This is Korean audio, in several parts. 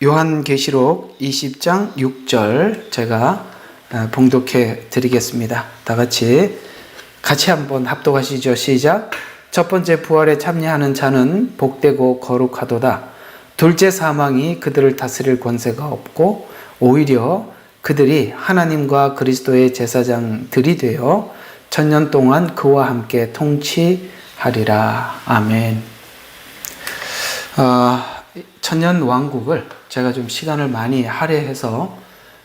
요한계시록 20장 6절 제가 봉독해 드리겠습니다. 다 같이 한번 합독하시죠. 시작. 첫 번째 부활에 참여하는 자는 복되고 거룩하도다. 둘째 사망이 그들을 다스릴 권세가 없고 오히려 그들이 하나님과 그리스도의 제사장들이 되어 천년 동안 그와 함께 통치하리라. 아멘. 천년 왕국을 제가 좀 시간을 많이 할애해서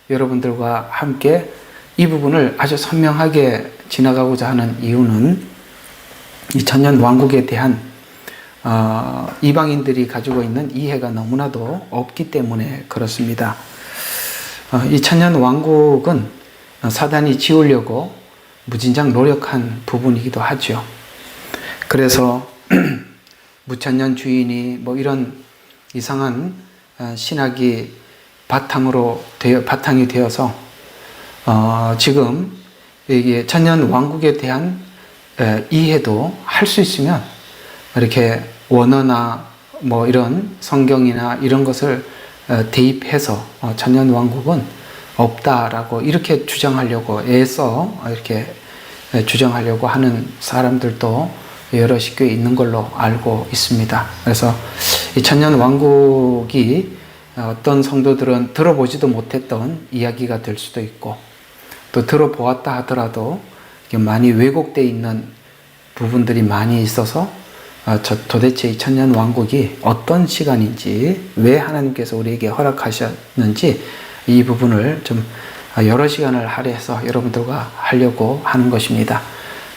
여러분들과 함께 이 부분을 아주 선명하게 지나가고자 하는 이유는 이 천년 왕국에 대한 이방인들이 가지고 있는 이해가 너무나도 없기 때문에 그렇습니다. 이 천년 왕국은 사단이 지우려고 무진장 노력한 부분이기도 하죠. 그래서 무천년 주인이 뭐 이런 이상한 신학이 바탕이 되어서 지금 이게 천년 왕국에 대한 이해도 할 수 있으면 이렇게 원어나 뭐 이런 성경이나 이런 것을 대입해서 천년 왕국은 없다라고 이렇게 주장하려고 애써 이렇게 주장하려고 하는 사람들도 여럿이 꽤 있는 걸로 알고 있습니다. 그래서 이 천년 왕국이 어떤 성도들은 들어보지도 못했던 이야기가 될 수도 있고 또 들어보았다 하더라도 많이 왜곡되어 있는 부분들이 많이 있어서 도대체 이 천년 왕국이 어떤 시간인지 왜 하나님께서 우리에게 허락하셨는지 이 부분을 좀 여러 시간을 할애해서 여러분들과 하려고 하는 것입니다.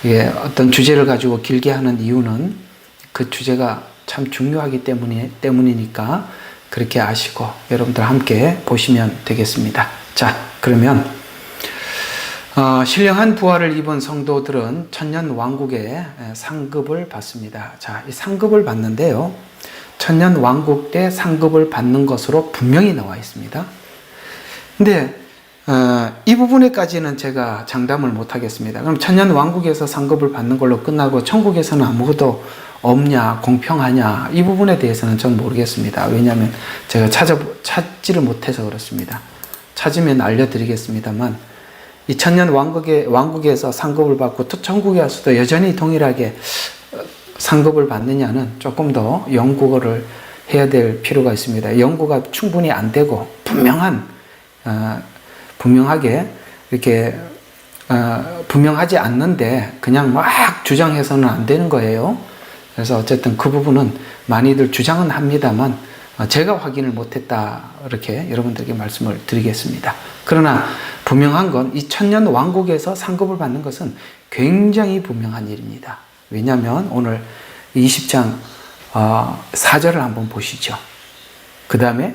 이게 어떤 주제를 가지고 길게 하는 이유는 그 주제가 참 중요하기 때문이니까 그렇게 아시고 여러분들 함께 보시면 되겠습니다. 자, 그러면 신령한 부활을 입은 성도들은 천년 왕국의 상급을 받습니다. 자, 이 상급을 받는데요. 천년 왕국 때 상급을 받는 것으로 분명히 나와 있습니다. 근데 이 부분에까지는 제가 장담을 못 하겠습니다. 그럼 천년 왕국에서 상급을 받는 걸로 끝나고 천국에서는 아무것도 없냐, 공평하냐, 이 부분에 대해서는 전 모르겠습니다. 왜냐하면 제가 찾지를 못해서 그렇습니다. 찾으면 알려드리겠습니다만 이 천년 왕국에서 상급을 받고 또 천국에 와서도 여전히 동일하게 상급을 받느냐는 조금 더 연구를 해야 될 필요가 있습니다. 연구가 충분히 안 되고 분명하게 이렇게 분명하지 않는데 그냥 막 주장해서는 안 되는 거예요. 그래서 어쨌든 그 부분은 많이들 주장은 합니다만 제가 확인을 못했다 이렇게 여러분들에게 말씀을 드리겠습니다. 그러나 분명한 건 이 천년 왕국에서 상급을 받는 것은 굉장히 분명한 일입니다. 왜냐하면 오늘 20장 4절을 한번 보시죠. 그 다음에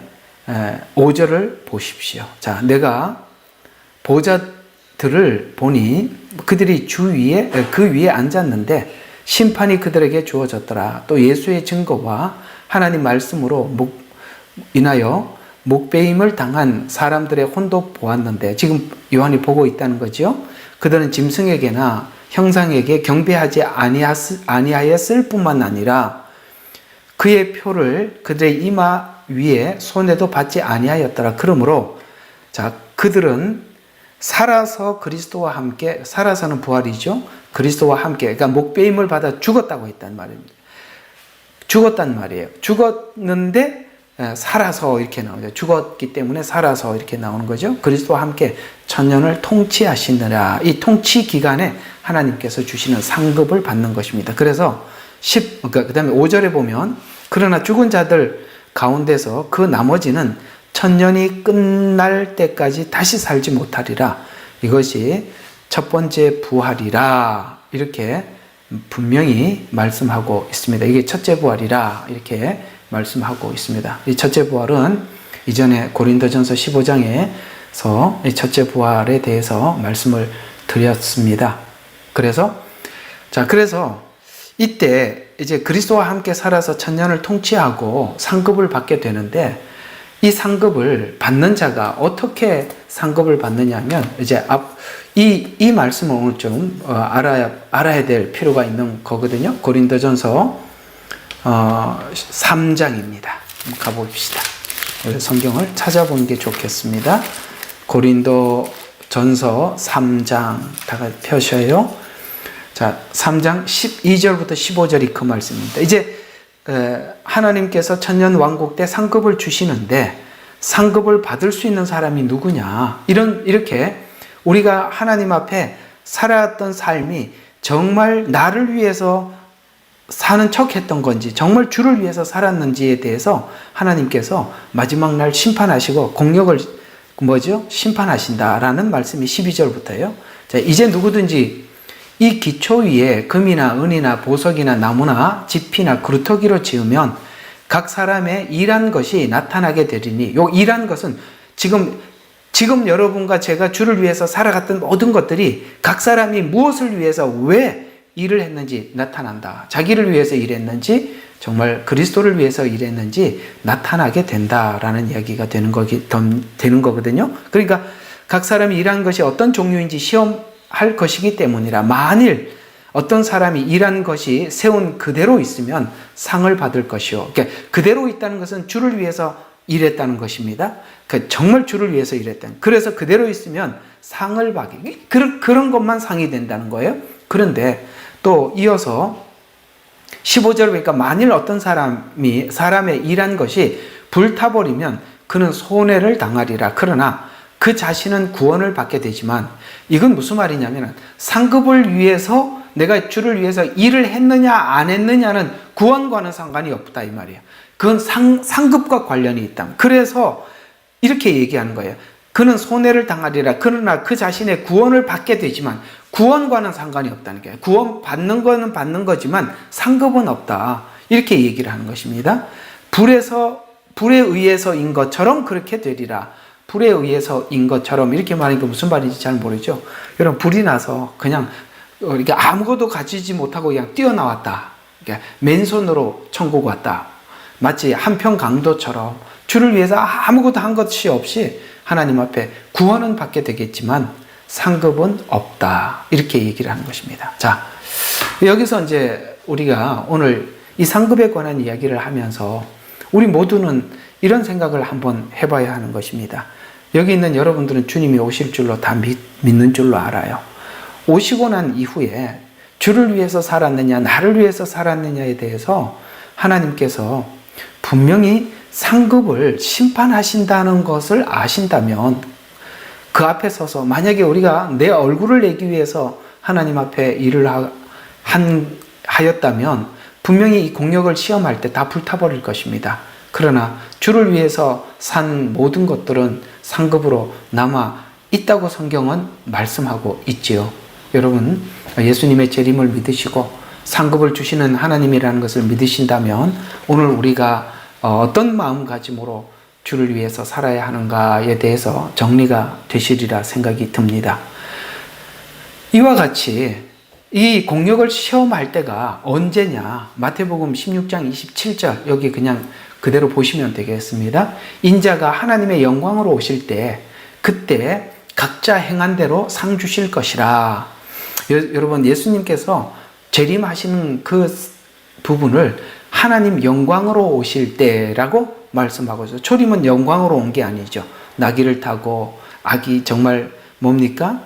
5절을 보십시오. 자, 내가 보좌들을 보니 그들이 그 위에 앉았는데 심판이 그들에게 주어졌더라. 또 예수의 증거와 하나님 말씀으로 인하여 목배임을 당한 사람들의 혼도 보았는데 지금 요한이 보고 있다는 거죠. 그들은 짐승에게나 형상에게 경배하지 아니하였을 뿐만 아니라 그의 표를 그들의 이마 위에 손에도 받지 아니하였더라. 그러므로 자, 그들은 살아서 그리스도와 함께, 살아서는 부활이죠. 그리스도와 함께, 그러니까 목배임을 받아 죽었다고 했단 말입니다. 죽었단 말이에요. 죽었는데 살아서 이렇게 나오죠. 죽었기 때문에 살아서 이렇게 나오는 거죠. 그리스도와 함께 천년을 통치하시느라. 이 통치 기간에 하나님께서 주시는 상급을 받는 것입니다. 그래서 그 다음에 5절에 보면 그러나 죽은 자들 가운데서 그 나머지는 천년이 끝날 때까지 다시 살지 못하리라. 이것이 첫 번째 부활이라 이렇게 분명히 말씀하고 있습니다. 이게 첫째 부활이라 이렇게 말씀하고 있습니다. 이 첫째 부활은 이전에 고린도전서 15장에서 이 첫째 부활에 대해서 말씀을 드렸습니다. 그래서 이때 이제 그리스도와 함께 살아서 천년을 통치하고 상급을 받게 되는데 이 상급을 받는 자가 어떻게 상급을 받느냐면 이제 이 말씀을 오늘 좀 알아야 될 필요가 있는 거거든요. 고린도전서 3장입니다. 가봅시다. 성경을 찾아보는 게 좋겠습니다. 고린도 전서 3장 다 펴셔요. 자, 3장 12절부터 15절이 그 말씀입니다. 이제 하나님께서 천년 왕국 때 상급을 주시는데 상급을 받을 수 있는 사람이 누구냐? 이렇게 우리가 하나님 앞에 살아왔던 삶이 정말 나를 위해서 사는 척 했던 건지, 정말 주를 위해서 살았는지에 대해서 하나님께서 마지막 날 심판하시고 공력을 심판하신다라는 말씀이 12절부터예요. 자, 이제 누구든지 이 기초 위에 금이나 은이나 보석이나 나무나 지피나 그루터기로 지으면 각 사람의 일한 것이 나타나게 되리니, 요 일한 것은 지금 여러분과 제가 주를 위해서 살아갔던 모든 것들이 각 사람이 무엇을 위해서 왜 일을 했는지 나타난다. 자기를 위해서 일했는지 정말 그리스도를 위해서 일했는지 나타나게 된다라는 이야기가 되는 거거든요. 그러니까 각 사람이 일한 것이 어떤 종류인지 시험할 것이기 때문이라, 만일 어떤 사람이 일한 것이 세운 그대로 있으면 상을 받을 것이요. 그러니까 그대로 있다는 것은 주를 위해서 일했다는 것입니다. 그러니까 정말 주를 위해서 일했다는. 그래서 그대로 있으면 상을 받기. 그런 것만 상이 된다는 거예요. 그런데 또 이어서 15절 보니까 만일 어떤 사람의 일한 것이 불타버리면 그는 손해를 당하리라. 그러나 그 자신은 구원을 받게 되지만, 이건 무슨 말이냐면 상급을 위해서 내가 주를 위해서 일을 했느냐 안 했느냐는 구원과는 상관이 없다 이 말이에요. 그건 상급과 관련이 있다. 그래서 이렇게 얘기하는 거예요. 그는 손해를 당하리라. 그러나 그 자신의 구원을 받게 되지만 구원과는 상관이 없다는 거예요. 구원 받는 거는 받는 거지만 상급은 없다. 이렇게 얘기를 하는 것입니다. 불에 의해서인 것처럼 그렇게 되리라. 불에 의해서인 것처럼 이렇게 말하니까 무슨 말인지 잘 모르죠. 여러분, 불이 나서 그냥 이렇게 아무것도 가지지 못하고 그냥 뛰어나왔다. 그러니까 맨손으로 천국 왔다. 마치 한평 강도처럼 주를 위해서 아무것도 한 것이 없이 하나님 앞에 구원은 받게 되겠지만 상급은 없다. 이렇게 얘기를 하는 것입니다. 자, 여기서 이제 우리가 오늘 이 상급에 관한 이야기를 하면서 우리 모두는 이런 생각을 한번 해봐야 하는 것입니다. 여기 있는 여러분들은 주님이 오실 줄로 다 믿는 줄로 알아요. 오시고 난 이후에 주를 위해서 살았느냐, 나를 위해서 살았느냐에 대해서 하나님께서 분명히 상급을 심판하신다는 것을 아신다면, 그 앞에 서서 만약에 우리가 내 얼굴을 내기 위해서 하나님 앞에 일을 하였다면 분명히 이 공력을 시험할 때 다 불타버릴 것입니다. 그러나 주를 위해서 산 모든 것들은 상급으로 남아 있다고 성경은 말씀하고 있지요. 여러분, 예수님의 재림을 믿으시고 상급을 주시는 하나님이라는 것을 믿으신다면 오늘 우리가 어떤 마음가짐으로 주를 위해서 살아야 하는가에 대해서 정리가 되시리라 생각이 듭니다. 이와 같이 이 공력을 시험할 때가 언제냐? 마태복음 16장 27절, 여기 그냥 그대로 보시면 되겠습니다. 인자가 하나님의 영광으로 오실 때 그때 각자 행한 대로 상 주실 것이라. 여러분, 예수님께서 재림하시는 그 부분을 하나님 영광으로 오실 때라고 말씀하고 있어요. 초림은 영광으로 온 게 아니죠. 나귀를 타고 악이 정말 뭡니까?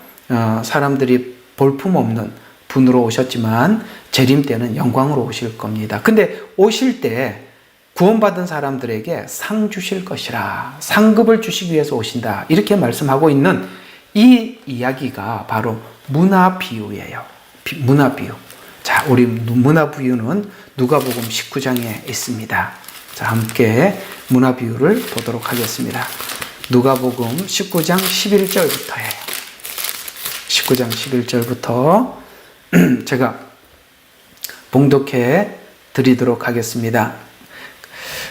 사람들이 볼품없는 분으로 오셨지만 재림 때는 영광으로 오실 겁니다. 근데 오실 때 구원받은 사람들에게 상 주실 것이라. 상급을 주시기 위해서 오신다. 이렇게 말씀하고 있는 이 이야기가 바로 문화 비유예요. 문화 비유. 자, 우리 문화 비유는 누가복음 19장에 있습니다. 자, 함께 문화 비유를 보도록 하겠습니다. 누가복음 19장 11절부터예요. 19장 11절부터 제가 봉독해 드리도록 하겠습니다.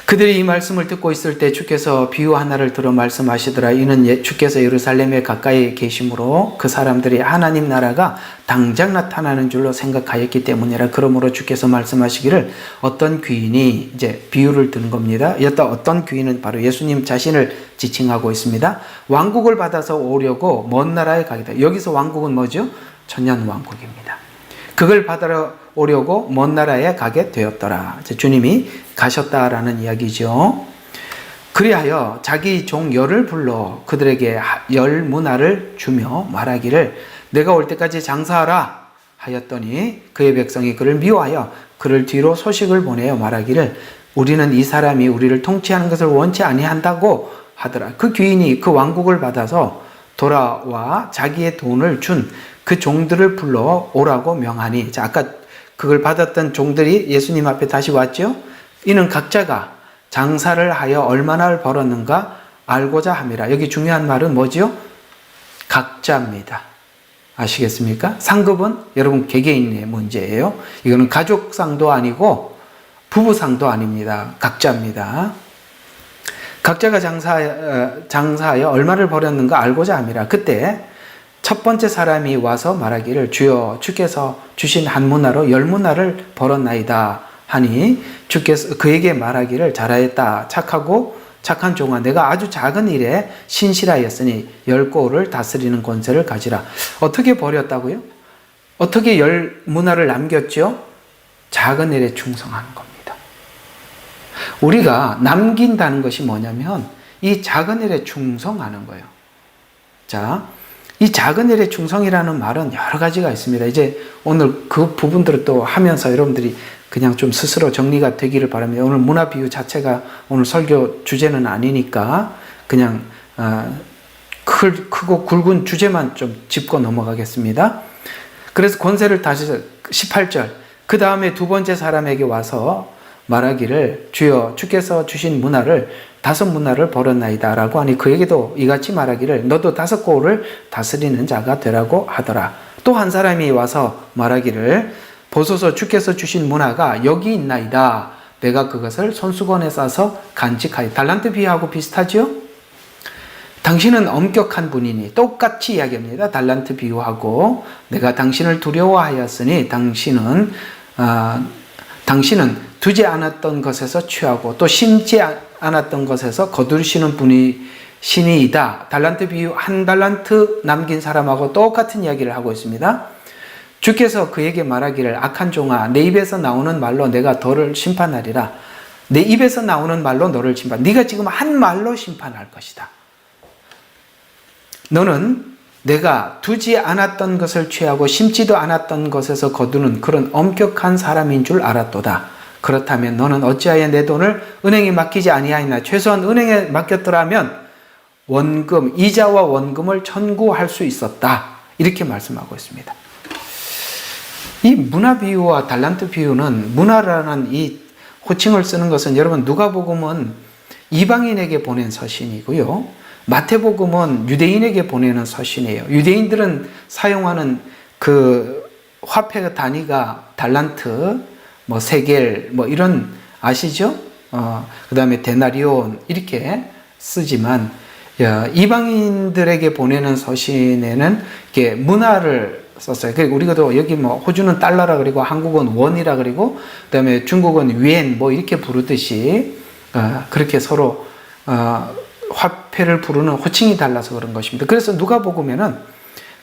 그들이 이 말씀을 듣고 있을 때 주께서 비유 하나를 들어 말씀하시더라. 이는 주께서 예루살렘에 가까이 계심으로 그 사람들이 하나님 나라가 당장 나타나는 줄로 생각하였기 때문이라. 그러므로 주께서 말씀하시기를 어떤 귀인이, 이제 비유를 든 겁니다. 어떤 귀인은 바로 예수님 자신을 지칭하고 있습니다. 왕국을 받아서 오려고 먼 나라에 가겠다. 여기서 왕국은 뭐죠? 천년 왕국입니다. 그걸 받으러 오려고 먼 나라에 가게 되었더라. 주님이 가셨다라는 이야기죠. 그리하여 자기 종 열을 불러 그들에게 열 문화를 주며 말하기를 내가 올 때까지 장사하라 하였더니 그의 백성이 그를 미워하여 그를 뒤로 소식을 보내어 말하기를 우리는 이 사람이 우리를 통치하는 것을 원치 아니한다고 하더라. 그 귀인이 그 왕국을 받아서 돌아와 자기의 돈을 준 그 종들을 불러 오라고 명하니, 자, 아까 그걸 받았던 종들이 예수님 앞에 다시 왔죠. 이는 각자가 장사를 하여 얼마나 벌었는가 알고자 함이라. 여기 중요한 말은 뭐죠? 각자입니다. 아시겠습니까? 상급은 여러분 개개인의 문제예요. 이거는 가족상도 아니고 부부상도 아닙니다. 각자입니다. 각자가 장사하여 얼마를 벌였는가 알고자 함이라. 그때 첫 번째 사람이 와서 말하기를 주여 주께서 주신 한 문화로 열 문화를 벌었나이다 하니 주께서 그에게 말하기를 잘하였다. 착한 종아, 내가 아주 작은 일에 신실하였으니 열 고을을 다스리는 권세를 가지라. 어떻게 벌였다고요? 어떻게 열 문화를 남겼죠? 작은 일에 충성하는 겁니다. 우리가 남긴다는 것이 뭐냐면 이 작은 일에 충성하는 거예요. 자, 이 작은 일에 충성이라는 말은 여러 가지가 있습니다. 이제 오늘 그 부분들을 또 하면서 여러분들이 그냥 좀 스스로 정리가 되기를 바랍니다. 오늘 문화 비유 자체가 오늘 설교 주제는 아니니까 그냥 크고 굵은 주제만 좀 짚고 넘어가겠습니다. 그래서 권세를 다시 18절 그 다음에 두 번째 사람에게 와서 말하기를 주여 주께서 주신 문화를 5 문화를 벌었나이다 라고 하니 그에게도 이같이 말하기를 너도 5 고을을 다스리는 자가 되라고 하더라. 또 한 사람이 와서 말하기를 보소서 주께서 주신 문화가 여기 있나이다. 내가 그것을 손수건에 싸서 간직하여. 달란트 비유하고 비슷하죠? 당신은 엄격한 분이니 똑같이 이야기합니다. 달란트 비유하고 내가 당신을 두려워하였으니 당신은 두지 않았던 것에서 취하고 또 심지 않았던 것에서 거두시는 분이 신이이다. 달란트 비유, 한 달란트 남긴 사람하고 똑같은 이야기를 하고 있습니다. 주께서 그에게 말하기를 악한 종아, 내 입에서 나오는 말로 내가 너를 심판하리라. 내 입에서 나오는 말로 너를 네가 지금 한 말로 심판할 것이다. 너는 내가 두지 않았던 것을 취하고 심지도 않았던 것에서 거두는 그런 엄격한 사람인 줄 알았도다. 그렇다면 너는 어찌하여 내 돈을 은행에 맡기지 아니하였나? 최소한 은행에 맡겼더라면 원금, 이자와 원금을 청구할 수 있었다. 이렇게 말씀하고 있습니다. 이 문화 비유와 달란트 비유는, 문화라는 이 호칭을 쓰는 것은 여러분 누가복음은 이방인에게 보낸 서신이고요. 마태복음은 유대인에게 보내는 서신이에요. 유대인들은 사용하는 그 화폐 단위가 달란트, 세겔, 이런, 아시죠? 그 다음에 데나리온, 이렇게 쓰지만, 이방인들에게 보내는 서신에는 이렇게 문화를 썼어요. 우리가 또 여기 호주는 달러라 그리고 한국은 원이라 그리고, 그 다음에 중국은 위엔, 이렇게 부르듯이, 그렇게 서로, 화폐를 부르는 호칭이 달라서 그런 것입니다. 그래서 누가복음에는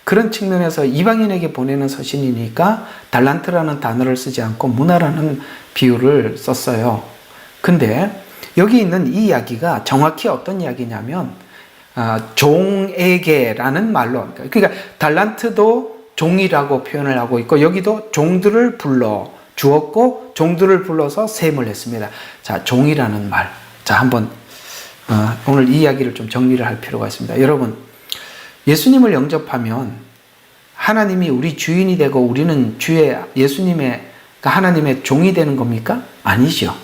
그런 측면에서 이방인에게 보내는 서신이니까 달란트라는 단어를 쓰지 않고 문화라는 비유를 썼어요. 근데 여기 있는 이 이야기가 정확히 어떤 이야기냐면 종에게라는 말로, 그러니까 달란트도 종이라고 표현을 하고 있고 여기도 종들을 불러 주었고 종들을 불러서 셈을 했습니다. 자, 종이라는 말. 자, 한번 오늘 이 이야기를 좀 정리를 할 필요가 있습니다. 여러분, 예수님을 영접하면 하나님이 우리 주인이 되고 우리는 하나님의 종이 되는 겁니까? 아니죠.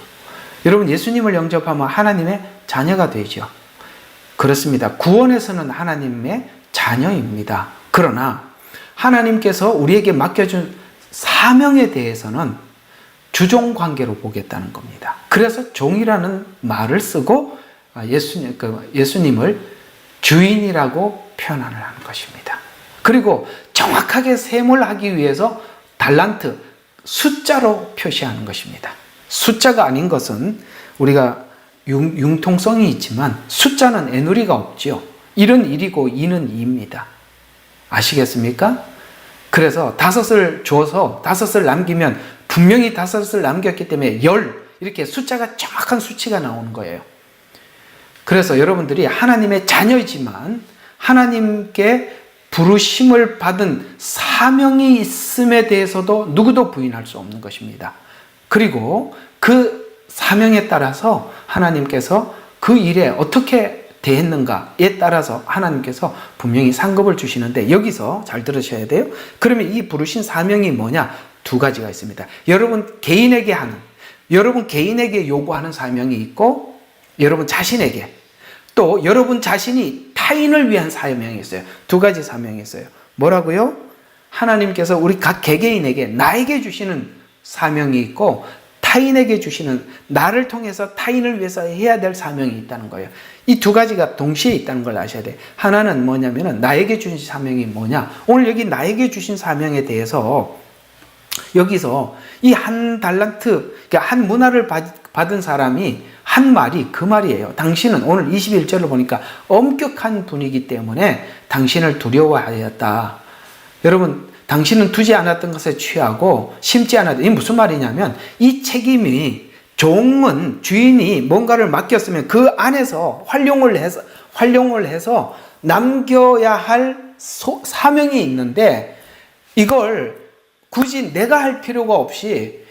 여러분, 예수님을 영접하면 하나님의 자녀가 되죠. 그렇습니다. 구원에서는 하나님의 자녀입니다. 그러나 하나님께서 우리에게 맡겨준 사명에 대해서는 주종 관계로 보겠다는 겁니다. 그래서 종이라는 말을 쓰고 예수님을 주인이라고 표현하는 것입니다. 그리고 정확하게 셈을 하기 위해서 달란트, 숫자로 표시하는 것입니다. 숫자가 아닌 것은 우리가 융통성이 있지만 숫자는 애누리가 없지요. 1은 1이고 2는 2입니다. 아시겠습니까? 그래서 5을 줘서 5을 남기면 분명히 5을 남겼기 때문에 10, 이렇게 숫자가 정확한 수치가 나오는 거예요. 그래서 여러분들이 하나님의 자녀이지만 하나님께 부르심을 받은 사명이 있음에 대해서도 누구도 부인할 수 없는 것입니다. 그리고 그 사명에 따라서 하나님께서 그 일에 어떻게 대했는가에 따라서 하나님께서 분명히 상급을 주시는데, 여기서 잘 들으셔야 돼요. 그러면 이 부르신 사명이 뭐냐? 두 가지가 있습니다. 여러분 개인에게 요구하는 사명이 있고, 여러분 자신에게, 또 여러분 자신이 타인을 위한 사명이 있어요. 두 가지 사명이 있어요. 뭐라고요? 하나님께서 우리 각 개개인에게 나에게 주시는 사명이 있고, 타인에게 주시는, 나를 통해서 타인을 위해서 해야 될 사명이 있다는 거예요. 이 두 가지가 동시에 있다는 걸 아셔야 돼요. 하나는 뭐냐면은 나에게 주신 사명이 뭐냐? 오늘 여기 나에게 주신 사명에 대해서 여기서 이 한 달란트, 그러니까 한 문화를 받은 사람이 한 말이 그 말이에요. 당신은, 오늘 21절을 보니까 엄격한 분이기 때문에 당신을 두려워하였다. 여러분, 당신은 두지 않았던 것에 취하고 심지 않았다. 이게 무슨 말이냐면, 이 책임이, 종은, 주인이 뭔가를 맡겼으면 그 안에서 활용을 해서 남겨야 할 사명이 있는데, 이걸 굳이 내가 할 필요가 없이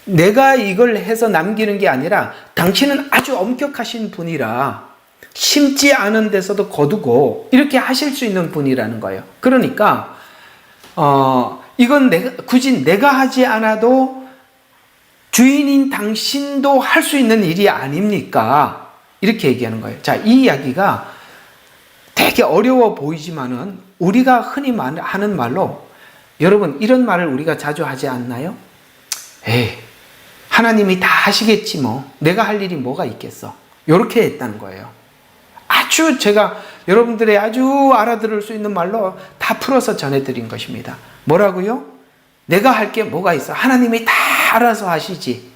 내가 이걸 해서 남기는 게 아니라, 당신은 아주 엄격하신 분이라 심지 않은 데서도 거두고 이렇게 하실 수 있는 분이라는 거예요. 그러니까 이건 굳이 내가 하지 않아도 주인인 당신도 할 수 있는 일이 아닙니까? 이렇게 얘기하는 거예요. 자, 이 이야기가 되게 어려워 보이지만은 우리가 흔히 하는 말로, 여러분 이런 말을 우리가 자주 하지 않나요? 에이, 하나님이 다 하시겠지 뭐, 내가 할 일이 뭐가 있겠어, 이렇게 했다는 거예요. 아주 제가 여러분들의 아주 알아들을 수 있는 말로 다 풀어서 전해드린 것입니다. 뭐라고요? 내가 할 게 뭐가 있어, 하나님이 다 알아서 하시지,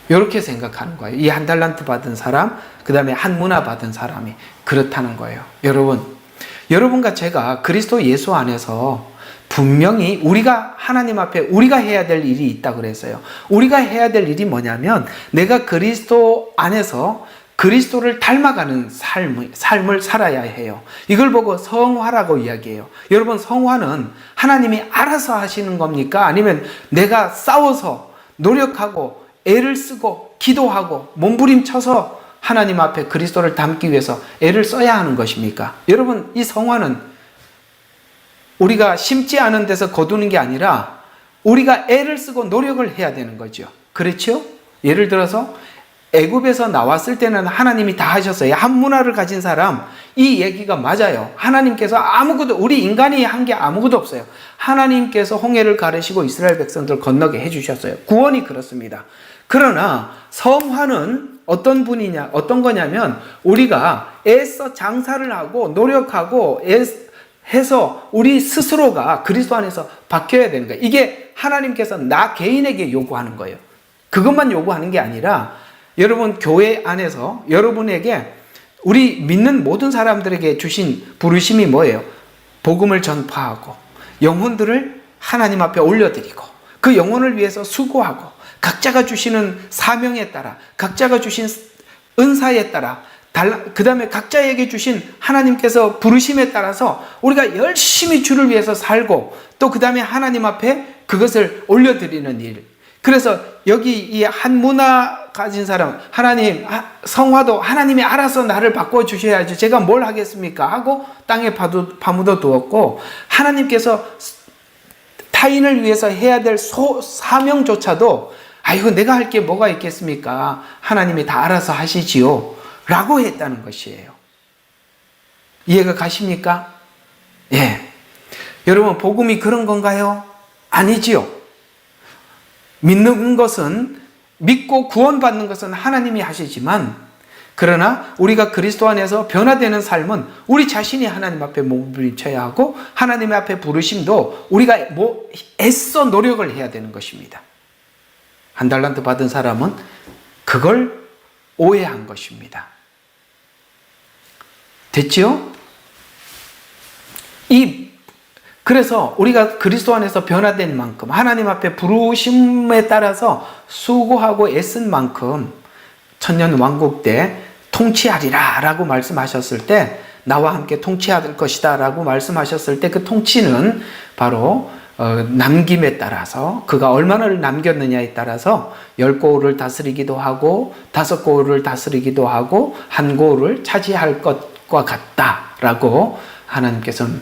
이렇게 생각하는 거예요. 이 한 달란트 받은 사람, 그 다음에 한 문화 받은 사람이 그렇다는 거예요. 여러분과 제가 그리스도 예수 안에서 분명히 우리가 하나님 앞에 우리가 해야 될 일이 있다고 그랬어요. 우리가 해야 될 일이 뭐냐면, 내가 그리스도 안에서 그리스도를 닮아가는 삶을 살아야 해요. 이걸 보고 성화라고 이야기해요. 여러분, 성화는 하나님이 알아서 하시는 겁니까? 아니면 내가 싸워서 노력하고 애를 쓰고 기도하고 몸부림쳐서 하나님 앞에 그리스도를 닮기 위해서 애를 써야 하는 것입니까? 여러분, 이 성화는 우리가 심지 않은 데서 거두는 게 아니라 우리가 애를 쓰고 노력을 해야 되는 거죠. 그렇죠? 예를 들어서 애굽에서 나왔을 때는 하나님이 다 하셨어요. 한 문화를 가진 사람, 이 얘기가 맞아요. 하나님께서 우리 인간이 한 게 아무것도 없어요. 하나님께서 홍해를 가르시고 이스라엘 백성들 건너게 해주셨어요. 구원이 그렇습니다. 그러나 성화는 어떤 거냐면, 우리가 애써 장사를 하고 노력하고 해서 우리 스스로가 그리스도 안에서 바뀌어야 되는 거예요. 이게 하나님께서 나 개인에게 요구하는 거예요. 그것만 요구하는 게 아니라, 여러분 교회 안에서 여러분에게, 우리 믿는 모든 사람들에게 주신 부르심이 뭐예요? 복음을 전파하고 영혼들을 하나님 앞에 올려드리고 그 영혼을 위해서 수고하고, 각자가 주시는 사명에 따라, 각자가 주신 은사에 따라, 그 다음에 각자에게 주신 하나님께서 부르심에 따라서 우리가 열심히 주를 위해서 살고, 또 그 다음에 하나님 앞에 그것을 올려드리는 일. 그래서 여기 이 한 문화 가진 사람, 하나님, 성화도 하나님이 알아서 나를 바꿔주셔야지 제가 뭘 하겠습니까? 하고 땅에 파묻어 두었고, 하나님께서 타인을 위해서 해야 될 사명조차도, 이거 내가 할 게 뭐가 있겠습니까? 하나님이 다 알아서 하시지요 라고 했다는 것이에요. 이해가 가십니까? 예. 여러분, 복음이 그런 건가요? 아니지요. 믿는 것은, 믿고 구원받는 것은 하나님이 하시지만, 그러나 우리가 그리스도 안에서 변화되는 삶은 우리 자신이 하나님 앞에 몸부림쳐야 하고, 하나님 앞에 부르심도 우리가 애써 노력을 해야 되는 것입니다. 한 달란트 받은 사람은 그걸 오해한 것입니다. 됐죠? 이 그래서 우리가 그리스도 안에서 변화된 만큼, 하나님 앞에 부르심에 따라서 수고하고 애쓴 만큼 천년 왕국 때 통치하리라 라고 말씀하셨을 때, 나와 함께 통치할 것이다 라고 말씀하셨을 때, 그 통치는 바로 남김에 따라서, 그가 얼마나 남겼느냐에 따라서 10고을을 다스리기도 하고 5고을을 다스리기도 하고 1고을을 차지할 것과 같다라고 하나님께서는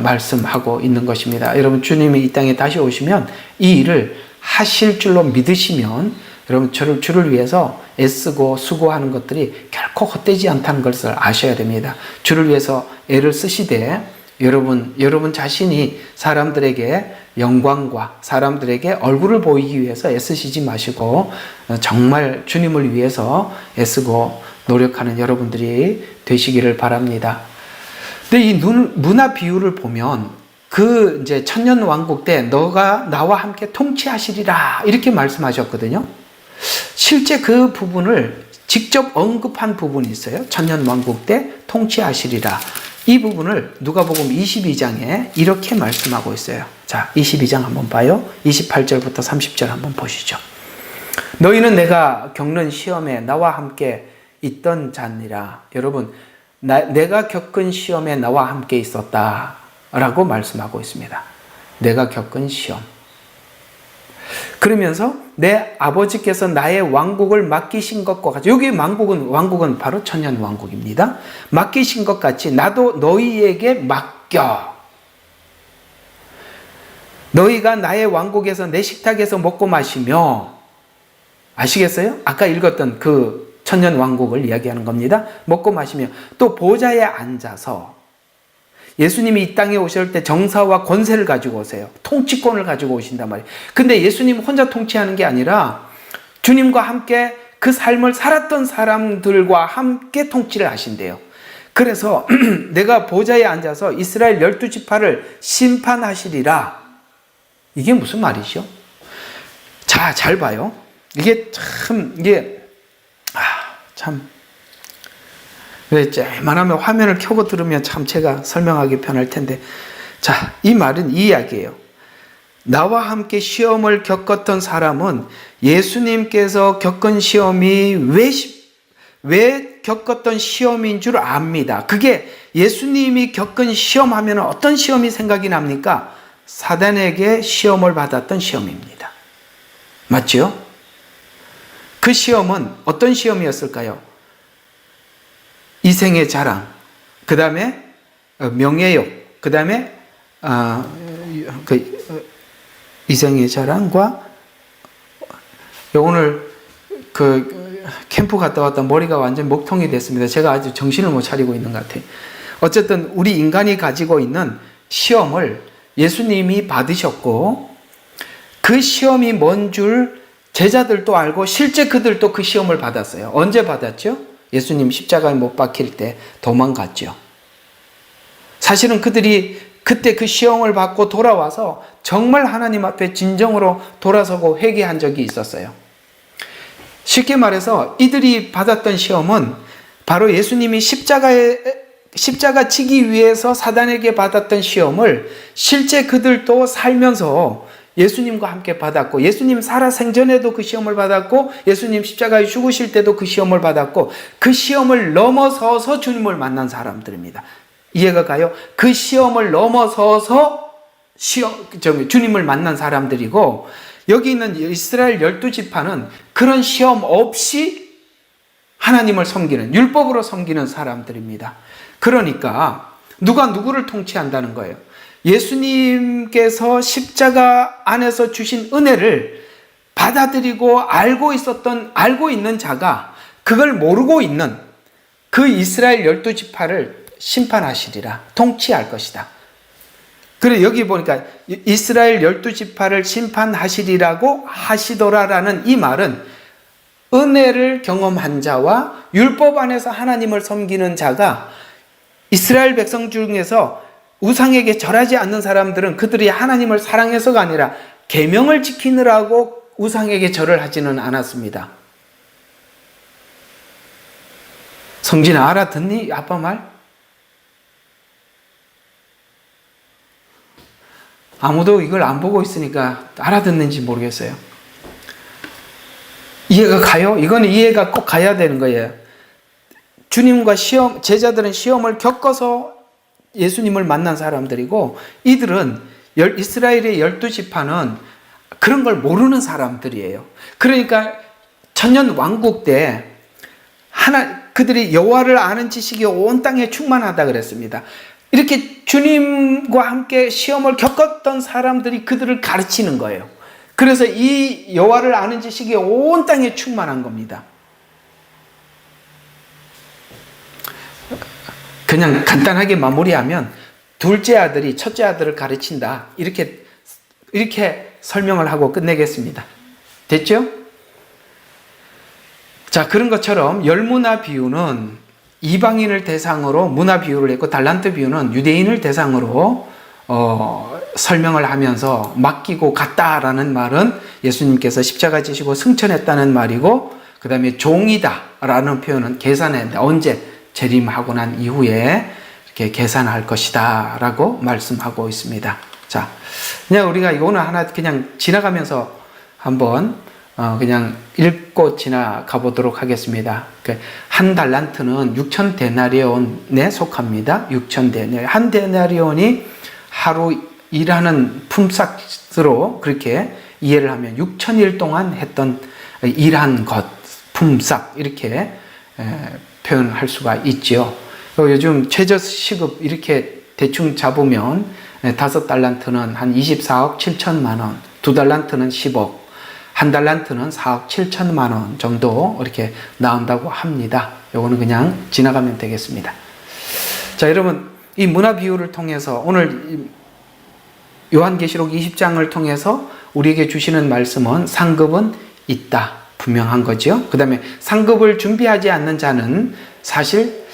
말씀하고 있는 것입니다. 여러분, 주님이 이 땅에 다시 오시면 이 일을 하실 줄로 믿으시면 여러분, 주를 위해서 애쓰고 수고하는 것들이 결코 헛되지 않다는 것을 아셔야 됩니다. 주를 위해서 애를 쓰시되 여러분 자신이 사람들에게 영광과 사람들에게 얼굴을 보이기 위해서 애쓰시지 마시고 정말 주님을 위해서 애쓰고 노력하는 여러분들이 되시기를 바랍니다. 근데 이 문화 비유를 보면 그 이제 천년 왕국 때 너가 나와 함께 통치하시리라 이렇게 말씀하셨거든요. 실제 그 부분을 직접 언급한 부분이 있어요. 천년 왕국 때 통치하시리라. 이 부분을 누가복음 22장에 이렇게 말씀하고 있어요. 자, 22장 한번 봐요. 28절부터 30절 한번 보시죠. 너희는 내가 겪는 시험에 나와 함께 있던 자니라. 여러분, 내가 겪은 시험에 나와 함께 있었다 라고 말씀하고 있습니다. 내가 겪은 시험. 그러면서 내 아버지께서 나의 왕국을 맡기신 것과 같이, 여기 왕국은 바로 천년 왕국입니다. 맡기신 것 같이 나도 너희에게 맡겨. 너희가 나의 왕국에서 내 식탁에서 먹고 마시며, 아시겠어요? 아까 읽었던 그 천년 왕국을 이야기하는 겁니다. 먹고 마시며 또 보좌에 앉아서, 예수님이 이 땅에 오실 때 정사와 권세를 가지고 오세요. 통치권을 가지고 오신단 말이에요. 근데 예수님 혼자 통치하는 게 아니라 주님과 함께 그 삶을 살았던 사람들과 함께 통치를 하신대요. 그래서 내가 보좌에 앉아서 이스라엘 12지파를 심판하시리라. 이게 무슨 말이죠? 자, 잘 봐요. 이게 웬만하면 화면을 켜고 들으면 참 제가 설명하기 편할 텐데, 자, 이 말은 이 이야기예요. 나와 함께 시험을 겪었던 사람은 예수님께서 겪은 시험이 왜 겪었던 시험인 줄 압니다. 그게 예수님이 겪은 시험 하면 어떤 시험이 생각이 납니까? 사단에게 시험을 받았던 시험입니다. 맞죠? 그 시험은 어떤 시험이었을까요? 이생의 자랑, 그 다음에 명예욕, 그 다음에 이생의 자랑과, 오늘 캠프 갔다 왔다 머리가 완전 먹통이 됐습니다. 제가 아주 정신을 못 차리고 있는 것 같아요. 어쨌든 우리 인간이 가지고 있는 시험을 예수님이 받으셨고, 그 시험이 뭔 줄 제자들도 알고 실제 그들도 그 시험을 받았어요. 언제 받았죠? 예수님 십자가에 못 박힐 때 도망갔죠. 사실은 그들이 그때 그 시험을 받고 돌아와서 정말 하나님 앞에 진정으로 돌아서고 회개한 적이 있었어요. 쉽게 말해서 이들이 받았던 시험은 바로 예수님이 십자가 지기 위해서 사단에게 받았던 시험을 실제 그들도 살면서 예수님과 함께 받았고, 예수님 살아생전에도 그 시험을 받았고, 예수님 십자가에 죽으실 때도 그 시험을 받았고, 그 시험을 넘어서서 주님을 만난 사람들입니다. 이해가 가요? 그 시험을 넘어서서 주님을 만난 사람들이고, 여기 있는 이스라엘 12지파는 그런 시험 없이 하나님을 섬기는, 율법으로 섬기는 사람들입니다. 그러니까 누가 누구를 통치한다는 거예요? 예수님께서 십자가 안에서 주신 은혜를 받아들이고 알고 있는 자가 그걸 모르고 있는 그 이스라엘 12지파를 심판하시리라, 통치할 것이다. 그래, 여기 보니까 이스라엘 12지파를 심판하시리라고 하시더라라는 이 말은 은혜를 경험한 자와 율법 안에서 하나님을 섬기는 자가, 이스라엘 백성 중에서 우상에게 절하지 않는 사람들은 그들이 하나님을 사랑해서가 아니라 계명을 지키느라고 우상에게 절을 하지는 않았습니다. 성진아, 알아듣니? 아빠 말? 아무도 이걸 안 보고 있으니까 알아듣는지 모르겠어요. 이해가 가요? 이거는 이해가 꼭 가야 되는 거예요. 주님과 제자들은 시험을 겪어서 예수님을 만난 사람들이고, 이들은 이스라엘의 12지파는 그런 걸 모르는 사람들이에요. 그러니까 천년 왕국 때 그들이 여호와를 아는 지식이 온 땅에 충만하다 그랬습니다. 이렇게 주님과 함께 시험을 겪었던 사람들이 그들을 가르치는 거예요. 그래서 이 여호와를 아는 지식이 온 땅에 충만한 겁니다. 그냥 간단하게 마무리하면 둘째 아들이 첫째 아들을 가르친다. 이렇게 설명을 하고 끝내겠습니다. 됐죠? 자, 그런 것처럼 열문화 비유는 이방인을 대상으로 문화 비유를 했고, 달란트 비유는 유대인을 대상으로 설명을 하면서 맡기고 갔다라는 말은 예수님께서 십자가 지시고 승천했다는 말이고, 그 다음에 종이다라는 표현은 계산했는데 언제? 재림하고 난 이후에 이렇게 계산할 것이다 라고 말씀하고 있습니다. 자, 그냥 우리가 오늘 하나 그냥 지나가면서 한번 그냥 읽고 지나가 보도록 하겠습니다. 한 달란트는 6천 데나리온에 속합니다. 6천 데나리온. 한 데나리온이 하루 일하는 품삯으로 그렇게 이해를 하면 6천일 동안 했던 일한 것, 품삯 이렇게 표현할 수가 있죠. 요즘 최저시급 이렇게 대충 잡으면 5달란트는 한 24억 7천만 원, 2달란트는 10억, 1달란트는 4억 7천만 원 정도 이렇게 나온다고 합니다. 요거는 그냥 지나가면 되겠습니다. 자, 여러분, 이 문화 비유를 통해서 오늘 요한계시록 20장을 통해서 우리에게 주시는 말씀은 상급은 있다. 분명한 거죠. 그 다음에 상급을 준비하지 않는 자는 사실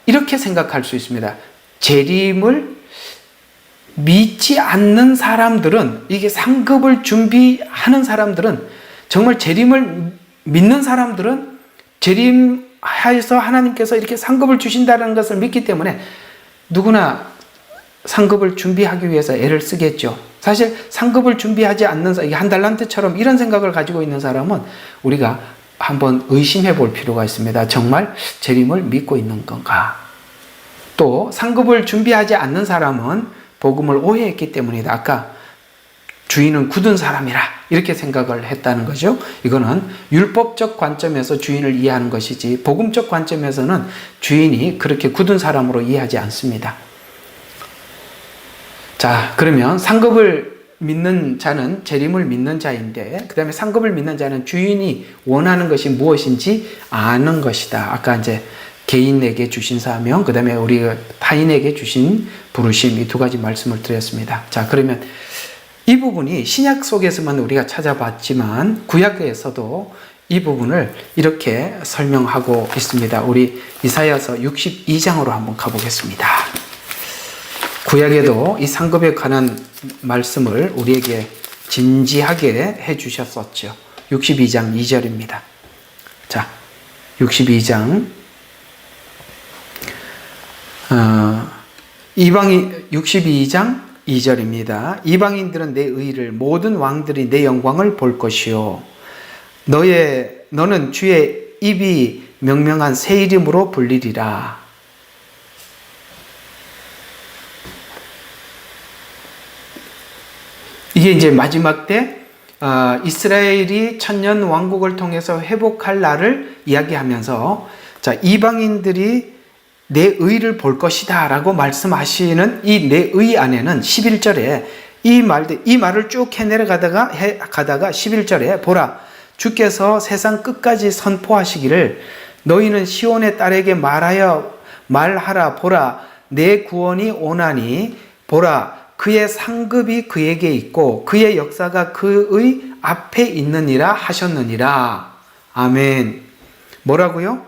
이렇게 생각할 수 있습니다. 재림을 믿지 않는 사람들은, 이게 상급을 준비하는 사람들은, 정말 재림을 믿는 사람들은 재림하여서 하나님께서 이렇게 상급을 주신다는 것을 믿기 때문에 누구나 상급을 준비하기 위해서 애를 쓰겠죠. 사실 상급을 준비하지 않는 사람, 한 달란트처럼 이런 생각을 가지고 있는 사람은 우리가 한번 의심해 볼 필요가 있습니다. 정말 재림을 믿고 있는 건가? 또 상급을 준비하지 않는 사람은 복음을 오해했기 때문이다. 아까 주인은 굳은 사람이라 이렇게 생각을 했다는 거죠. 이거는 율법적 관점에서 주인을 이해하는 것이지 복음적 관점에서는 주인이 그렇게 굳은 사람으로 이해하지 않습니다. 자, 그러면 상급을 믿는 자는 재림을 믿는 자인데, 그 다음에 상급을 믿는 자는 주인이 원하는 것이 무엇인지 아는 것이다. 아까 이제 개인에게 주신 사명, 그 다음에 우리 타인에게 주신 부르심, 이 두 가지 말씀을 드렸습니다. 자, 그러면 이 부분이 신약 속에서만 우리가 찾아봤지만 구약에서도 이 부분을 이렇게 설명하고 있습니다. 우리 이사야서 62장으로 한번 가보겠습니다. 구약에도 이 상급에 관한 말씀을 우리에게 진지하게 해주셨었죠. 62장 2절입니다. 자, 62장 62장 2절입니다. 이방인들은 내 의를, 모든 왕들이 내 영광을 볼 것이요, 너는 주의 입이 명명한 새 이름으로 불리리라. 이게 이제 마지막 때 이스라엘이 천년 왕국을 통해서 회복할 날을 이야기하면서, 자, 이방인들이 내 의를 볼 것이다 라고 말씀하시는 이 내 의 안에는 11절에 이 말을 쭉 해내려가다가 11절에 보라, 주께서 세상 끝까지 선포하시기를 너희는 시온의 딸에게 말하라. 보라, 내 구원이 오나니 보라, 그의 상급이 그에게 있고 그의 역사가 그의 앞에 있느니라 하셨느니라. 아멘. 뭐라고요?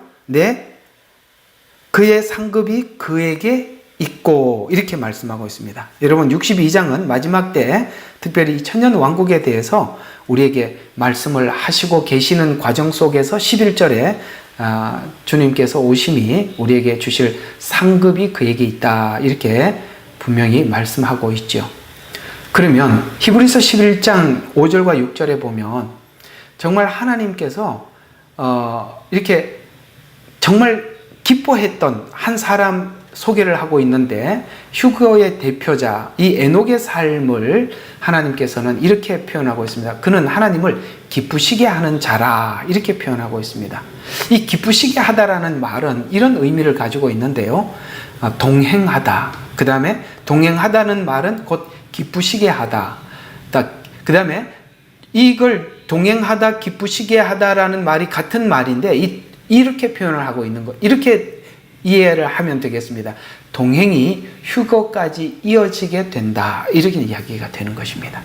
그의 상급이 그에게 있고, 이렇게 말씀하고 있습니다. 여러분, 62장은 마지막 때 특별히 천년 왕국에 대해서 우리에게 말씀을 하시고 계시는 과정 속에서 11절에 주님께서 오심이 우리에게 주실 상급이 그에게 있다, 이렇게 분명히 말씀하고 있죠. 그러면 히브리서 11장 5절과 6절에 보면 정말 하나님께서 이렇게 정말 기뻐했던 한 사람 소개를 하고 있는데, 휴거의 대표자 이 에녹의 삶을 하나님께서는 이렇게 표현하고 있습니다. 그는 하나님을 기쁘시게 하는 자라, 이렇게 표현하고 있습니다. 이 기쁘시게 하다라는 말은 이런 의미를 가지고 있는데요, 동행하다, 그 다음에 동행하다는 말은 곧 기쁘시게 하다, 그 다음에 이걸 동행하다, 기쁘시게 하다라는 말이 같은 말인데 이렇게 표현을 하고 있는 거, 이렇게 이해를 하면 되겠습니다. 동행이 휴거까지 이어지게 된다, 이렇게 이야기가 되는 것입니다.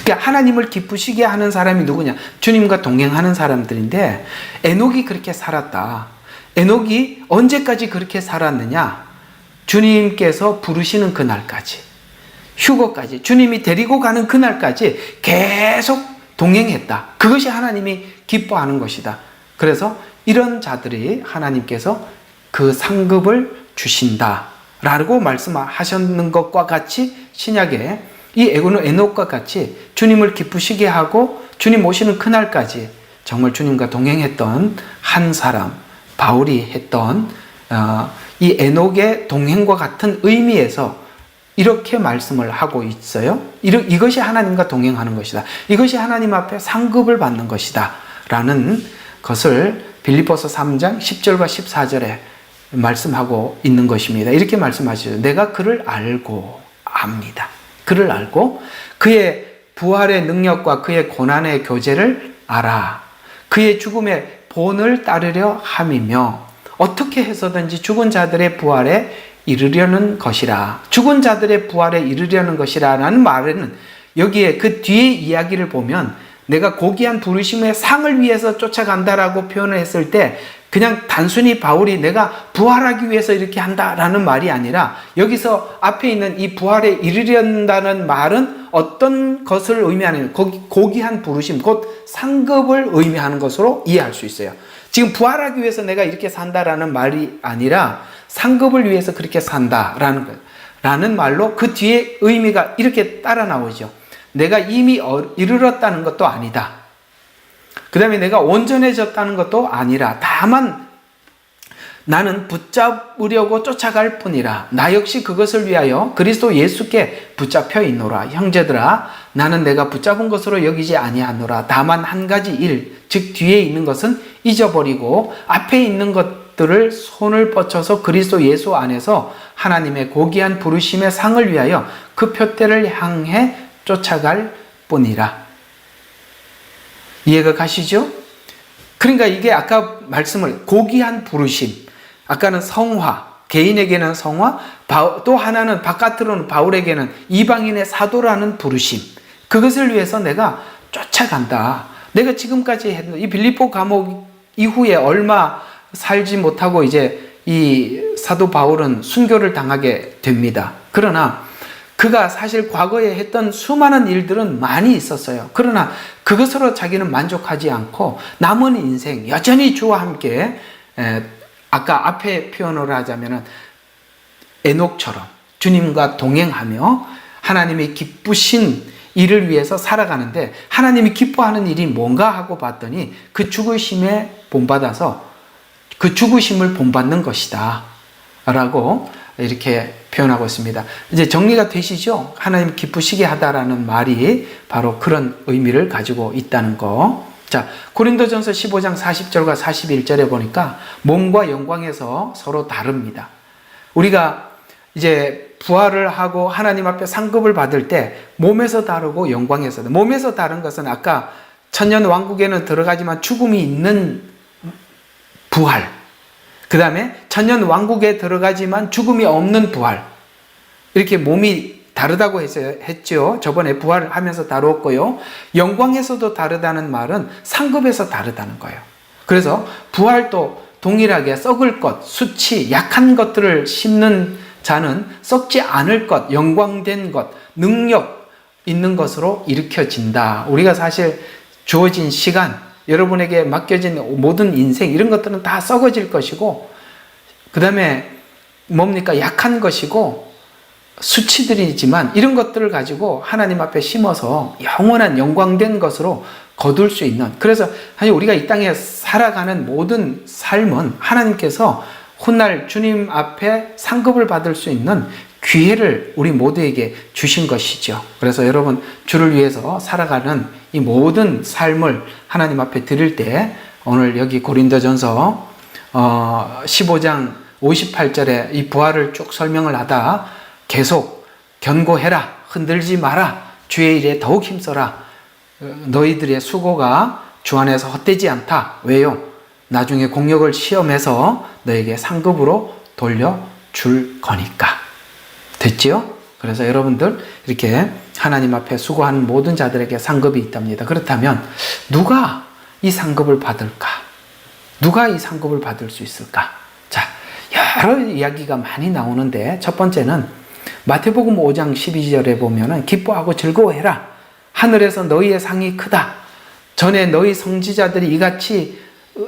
그러니까 하나님을 기쁘시게 하는 사람이 누구냐? 주님과 동행하는 사람들인데, 에녹이 그렇게 살았다. 에녹이 언제까지 그렇게 살았느냐? 주님께서 부르시는 그날까지, 휴거까지, 주님이 데리고 가는 그날까지 계속 동행했다. 그것이 하나님이 기뻐하는 것이다. 그래서 이런 자들이 하나님께서 그 상급을 주신다라고 말씀하셨는 것과 같이, 신약에 이 에녹과 같이 주님을 기쁘시게 하고 주님 오시는 그날까지 정말 주님과 동행했던 한 사람, 바울이 했던 이 에녹의 동행과 같은 의미에서 이렇게 말씀을 하고 있어요. 이것이 하나님과 동행하는 것이다, 이것이 하나님 앞에 상급을 받는 것이다 라는 것을 빌립보서 3장 10절과 14절에 말씀하고 있는 것입니다. 이렇게 말씀하시죠. 내가 그를 알고 압니다. 그를 알고 그의 부활의 능력과 그의 고난의 교제를 알아. 그의 죽음의 본을 따르려 함이며 어떻게 해서든지 죽은 자들의 부활에 이르려는 것이라. 죽은 자들의 부활에 이르려는 것이라 라는 말에는, 여기에 그 뒤에 이야기를 보면 내가 고귀한 부르심의 상을 위해서 쫓아간다라고 표현을 했을 때 그냥 단순히 바울이 내가 부활하기 위해서 이렇게 한다라는 말이 아니라, 여기서 앞에 있는 이 부활에 이르려다는 말은 어떤 것을 의미하는, 고귀한 부르심, 곧 상급을 의미하는 것으로 이해할 수 있어요. 지금 부활하기 위해서 내가 이렇게 산다라는 말이 아니라 상급을 위해서 그렇게 산다라는 것, 라는 말로 그 뒤에 의미가 이렇게 따라 나오죠. 내가 이미 이르렀다는 것도 아니다. 그 다음에 내가 온전해졌다는 것도 아니라, 다만 나는 붙잡으려고 쫓아갈 뿐이라. 나 역시 그것을 위하여 그리스도 예수께 붙잡혀 있노라. 형제들아, 나는 내가 붙잡은 것으로 여기지 아니하노라. 다만 한 가지 일, 즉 뒤에 있는 것은 잊어버리고 앞에 있는 것들을 손을 뻗쳐서 그리스도 예수 안에서 하나님의 고귀한 부르심의 상을 위하여 그 표대를 향해 쫓아갈 뿐이라. 이해가 가시죠? 그러니까 이게 아까 말씀을 고귀한 부르심, 아까는 성화, 개인에게는 성화, 또 하나는 바깥으로는 바울에게는 이방인의 사도라는 부르심, 그것을 위해서 내가 쫓아간다. 내가 지금까지 했던 이 빌립보 감옥 이후에 얼마 살지 못하고 이제 이 사도 바울은 순교를 당하게 됩니다. 그러나 그가 사실 과거에 했던 수많은 일들은 많이 있었어요. 그러나 그것으로 자기는 만족하지 않고 남은 인생 여전히 주와 함께, 아까 앞에 표현을 하자면 에녹처럼 주님과 동행하며 하나님이 기쁘신 일을 위해서 살아가는데, 하나님이 기뻐하는 일이 뭔가 하고 봤더니 그 죽으심에 본받아서 그 죽으심을 본받는 것이다 라고 이렇게 표현하고 있습니다. 이제 정리가 되시죠? 하나님 기쁘시게 하다라는 말이 바로 그런 의미를 가지고 있다는 거. 자, 고린도전서 15장 40절과 41절에 보니까 몸과 영광에서 서로 다릅니다. 우리가 이제 부활을 하고 하나님 앞에 상급을 받을 때 몸에서 다르고 영광에서, 몸에서 다른 것은 아까 천년 왕국에는 들어가지만 죽음이 있는 부활, 그 다음에 천년 왕국에 들어가지만 죽음이 없는 부활, 이렇게 몸이 다르다고 했죠. 저번에 부활을 하면서 다루었고요. 영광에서도 다르다는 말은 상급에서 다르다는 거예요. 그래서 부활도 동일하게 썩을 것, 수치, 약한 것들을 심는 자는 썩지 않을 것, 영광된 것, 능력 있는 것으로 일으켜진다. 우리가 사실 주어진 시간, 여러분에게 맡겨진 모든 인생, 이런 것들은 다 썩어질 것이고, 그 다음에 뭡니까? 약한 것이고, 수치들이지만 이런 것들을 가지고 하나님 앞에 심어서 영원한 영광된 것으로 거둘 수 있는, 그래서 사실 우리가 이 땅에 살아가는 모든 삶은 하나님께서 훗날 주님 앞에 상급을 받을 수 있는 기회를 우리 모두에게 주신 것이죠. 그래서 여러분, 주를 위해서 살아가는 이 모든 삶을 하나님 앞에 드릴 때, 오늘 여기 고린도전서 15장 58절에 이 부활을 쭉 설명을 하다 계속 견고해라, 흔들지 마라, 주의 일에 더욱 힘써라, 너희들의 수고가 주 안에서 헛되지 않다. 왜요? 나중에 공력을 시험해서 너에게 상급으로 돌려줄 거니까. 됐지요? 그래서 여러분들 이렇게 하나님 앞에 수고하는 모든 자들에게 상급이 있답니다. 그렇다면 누가 이 상급을 받을까? 누가 이 상급을 받을 수 있을까? 자, 여러 이야기가 많이 나오는데 첫 번째는 마태복음 5장 12절에 보면은 기뻐하고 즐거워해라. 하늘에서 너희의 상이 크다. 전에 너희 선지자들이 이같이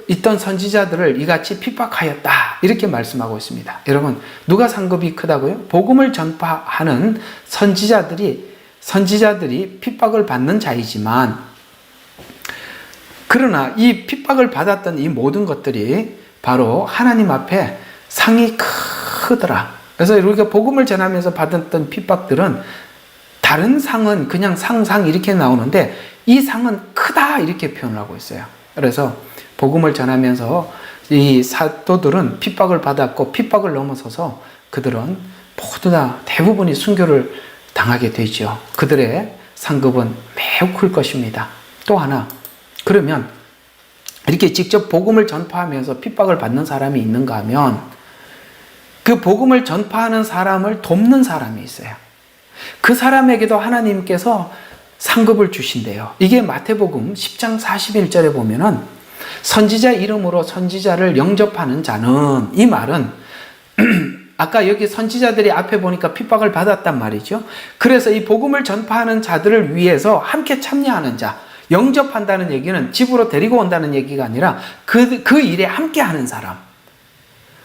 있던 선지자들을 이같이 핍박하였다. 이렇게 말씀하고 있습니다. 여러분, 누가 상급이 크다고요? 복음을 전파하는 선지자들이 핍박을 받는 자이지만, 그러나 이 핍박을 받았던 이 모든 것들이 바로 하나님 앞에 상이 크더라. 그래서 우리가 복음을 전하면서 받았던 핍박들은 다른 상은 그냥 상상 이렇게 나오는데 이 상은 크다 이렇게 표현을 하고 있어요. 그래서 복음을 전하면서 이 사도들은 핍박을 받았고 핍박을 넘어서서 그들은 모두 다 대부분이 순교를 당하게 되죠. 그들의 상급은 매우 클 것입니다. 또 하나, 그러면 이렇게 직접 복음을 전파하면서 핍박을 받는 사람이 있는가 하면 그 복음을 전파하는 사람을 돕는 사람이 있어요. 그 사람에게도 하나님께서 상급을 주신대요. 이게 마태복음 10장 41절에 보면은 선지자 이름으로 선지자를 영접하는 자는, 이 말은 아까 여기 선지자들이 앞에 보니까 핍박을 받았단 말이죠. 그래서 이 복음을 전파하는 자들을 위해서 함께 참여하는 자, 영접한다는 얘기는 집으로 데리고 온다는 얘기가 아니라 그 일에 함께 하는 사람.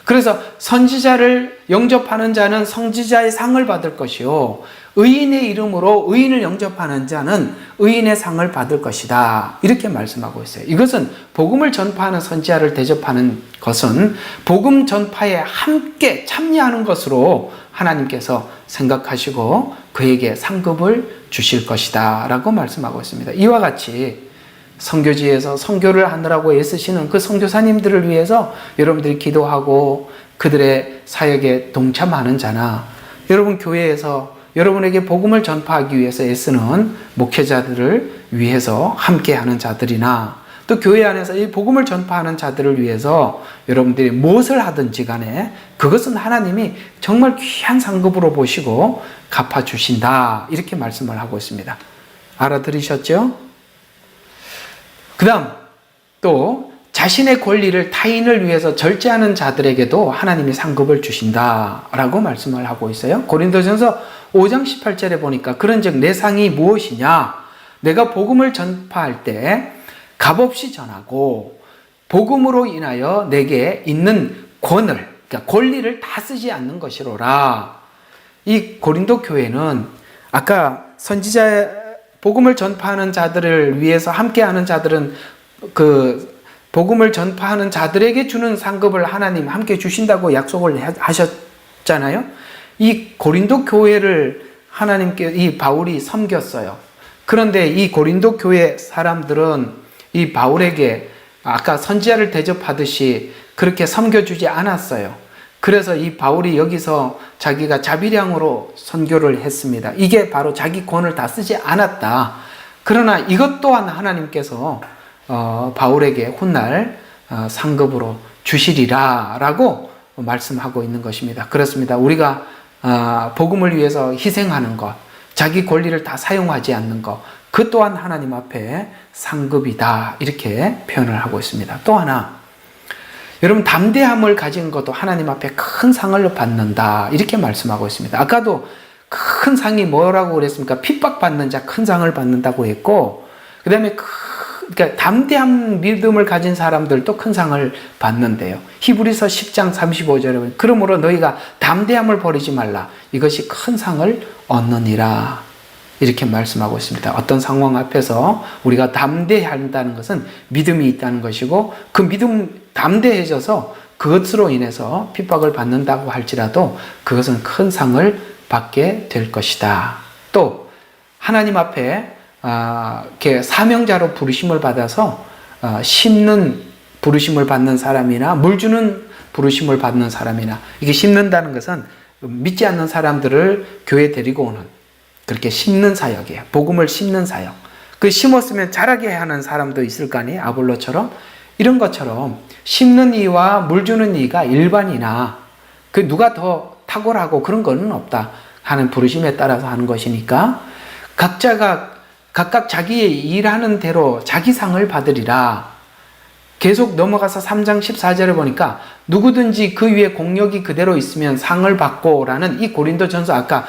그래서 선지자를 영접하는 자는 선지자의 상을 받을 것이요, 의인의 이름으로 의인을 영접하는 자는 의인의 상을 받을 것이다. 이렇게 말씀하고 있어요. 이것은 복음을 전파하는 선지자를 대접하는 것은 복음 전파에 함께 참여하는 것으로 하나님께서 생각하시고 그에게 상급을 주실 것이다 라고 말씀하고 있습니다. 이와 같이 선교지에서 선교를 하느라고 애쓰시는 그 선교사님들을 위해서 여러분들이 기도하고 그들의 사역에 동참하는 자나, 여러분 교회에서 여러분에게 복음을 전파하기 위해서 애쓰는 목회자들을 위해서 함께하는 자들이나, 또 교회 안에서 이 복음을 전파하는 자들을 위해서 여러분들이 무엇을 하든지 간에 그것은 하나님이 정말 귀한 상급으로 보시고 갚아주신다. 이렇게 말씀을 하고 있습니다. 알아들으셨죠? 그 다음 또 자신의 권리를 타인을 위해서 절제하는 자들에게도 하나님이 상급을 주신다라고 말씀을 하고 있어요. 고린도전서 5장 18절에 보니까 그런즉 내 상이 무엇이냐? 내가 복음을 전파할 때 값없이 전하고 복음으로 인하여 내게 있는 권을, 그러니까 권리를 다 쓰지 않는 것이로라. 이 고린도 교회는 아까 선지자 복음을 전파하는 자들을 위해서 함께하는 자들은 그 복음을 전파하는 자들에게 주는 상급을 하나님 함께 주신다고 약속을 하셨잖아요. 이 고린도 교회를 하나님께 이 바울이 섬겼어요. 그런데 이 고린도 교회 사람들은 이 바울에게 아까 선지자를 대접하듯이 그렇게 섬겨주지 않았어요. 그래서 이 바울이 여기서 자기가 자비량으로 선교를 했습니다. 이게 바로 자기 권을 다 쓰지 않았다. 그러나 이것 또한 하나님께서 바울에게 훗날 상급으로 주시리라 라고 말씀하고 있는 것입니다. 그렇습니다. 우리가 복음을 위해서 희생하는 것, 자기 권리를 다 사용하지 않는 것, 그 또한 하나님 앞에 상급이다. 이렇게 표현을 하고 있습니다. 또 하나, 여러분 담대함을 가진 것도 하나님 앞에 큰 상을 받는다. 이렇게 말씀하고 있습니다. 아까도 큰 상이 뭐라고 그랬습니까? 핍박받는 자 큰 상을 받는다고 했고, 그 다음에 그러니까 담대한 믿음을 가진 사람들도 큰 상을 받는데요. 히브리서 10장 35절에 그러므로 너희가 담대함을 버리지 말라. 이것이 큰 상을 얻느니라. 이렇게 말씀하고 있습니다. 어떤 상황 앞에서 우리가 담대한다는 것은 믿음이 있다는 것이고 그 믿음 담대해져서 그것으로 인해서 핍박을 받는다고 할지라도 그것은 큰 상을 받게 될 것이다. 또 하나님 앞에 이렇게 사명자로 부르심을 받아서 심는 부르심을 받는 사람이나 물 주는 부르심을 받는 사람이나 이게 심는다는 것은 믿지 않는 사람들을 교회에 데리고 오는 그렇게 심는 사역이에요. 복음을 심는 사역. 그 심었으면 자라게 하는 사람도 있을 거 아니에요. 아볼로처럼. 이런 것처럼 심는 이와 물 주는 이가 일반이나 그 누가 더 탁월하고 그런 거는 없다 하는 부르심에 따라서 하는 것이니까 각자가 각각 자기의 일하는 대로 자기 상을 받으리라. 계속 넘어가서 3장 14절에 보니까 누구든지 그 위에 공력이 그대로 있으면 상을 받고 라는 이 고린도전서 아까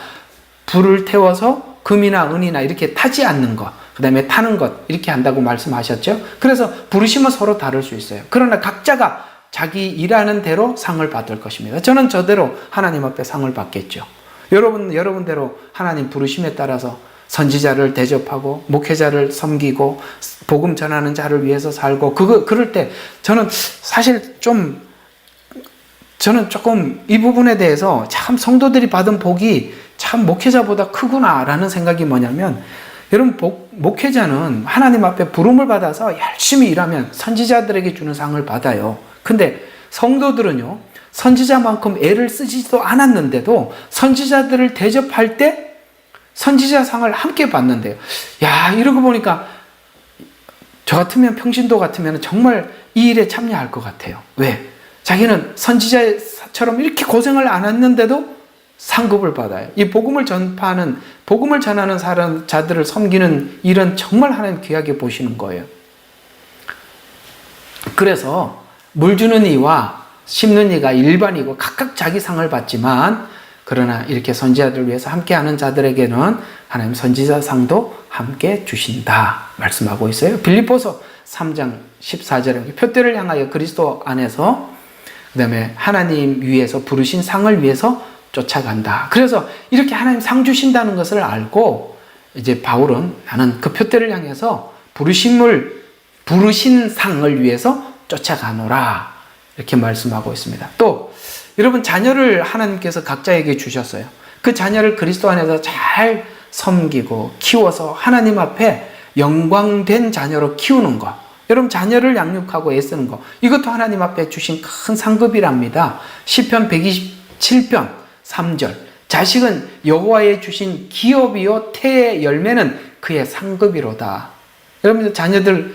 불을 태워서 금이나 은이나 이렇게 타지 않는 것, 그 다음에 타는 것 이렇게 한다고 말씀하셨죠. 그래서 부르심은 서로 다를 수 있어요. 그러나 각자가 자기 일하는 대로 상을 받을 것입니다. 저는 저대로 하나님 앞에 상을 받겠죠. 여러분대로 하나님 부르심에 따라서 선지자를 대접하고 목회자를 섬기고 복음 전하는 자를 위해서 살고 그럴 때 저는 사실 저는 조금 이 부분에 대해서 참 성도들이 받은 복이 참 목회자보다 크구나라는 생각이 뭐냐면 여러분 목회자는 하나님 앞에 부름을 받아서 열심히 일하면 선지자들에게 주는 상을 받아요. 근데 성도들은요 선지자만큼 애를 쓰지도 않았는데도 선지자들을 대접할 때 선지자상을 함께 받는데요. 야, 이러고 보니까 저 같으면 평신도 같으면 정말 이 일에 참여할 것 같아요. 왜? 자기는 선지자처럼 이렇게 고생을 안 했는데도 상급을 받아요. 이 복음을 전하는 자들을 섬기는 일은 정말 하나님 귀하게 보시는 거예요. 그래서 물 주는 이와 심는 이가 일반이고 각각 자기 상을 받지만 그러나 이렇게 선지자들을 위해서 함께하는 자들에게는 하나님 선지자상도 함께 주신다 말씀하고 있어요. 빌립보서 3장 14절에 표대를 향하여 그리스도 안에서 그 다음에 하나님 위에서 부르신 상을 위해서 쫓아간다. 그래서 이렇게 하나님 상 주신다는 것을 알고 이제 바울은 나는 그 표대를 향해서 부르신 상을 위해서 쫓아가노라 이렇게 말씀하고 있습니다. 또 여러분 자녀를 하나님께서 각자에게 주셨어요. 그 자녀를 그리스도 안에서 잘 섬기고 키워서 하나님 앞에 영광된 자녀로 키우는 것. 여러분 자녀를 양육하고 애쓰는 것. 이것도 하나님 앞에 주신 큰 상급이랍니다. 시편 127편 3절. 자식은 여호와의 주신 기업이요 태의 열매는 그의 상급이로다. 여러분 자녀들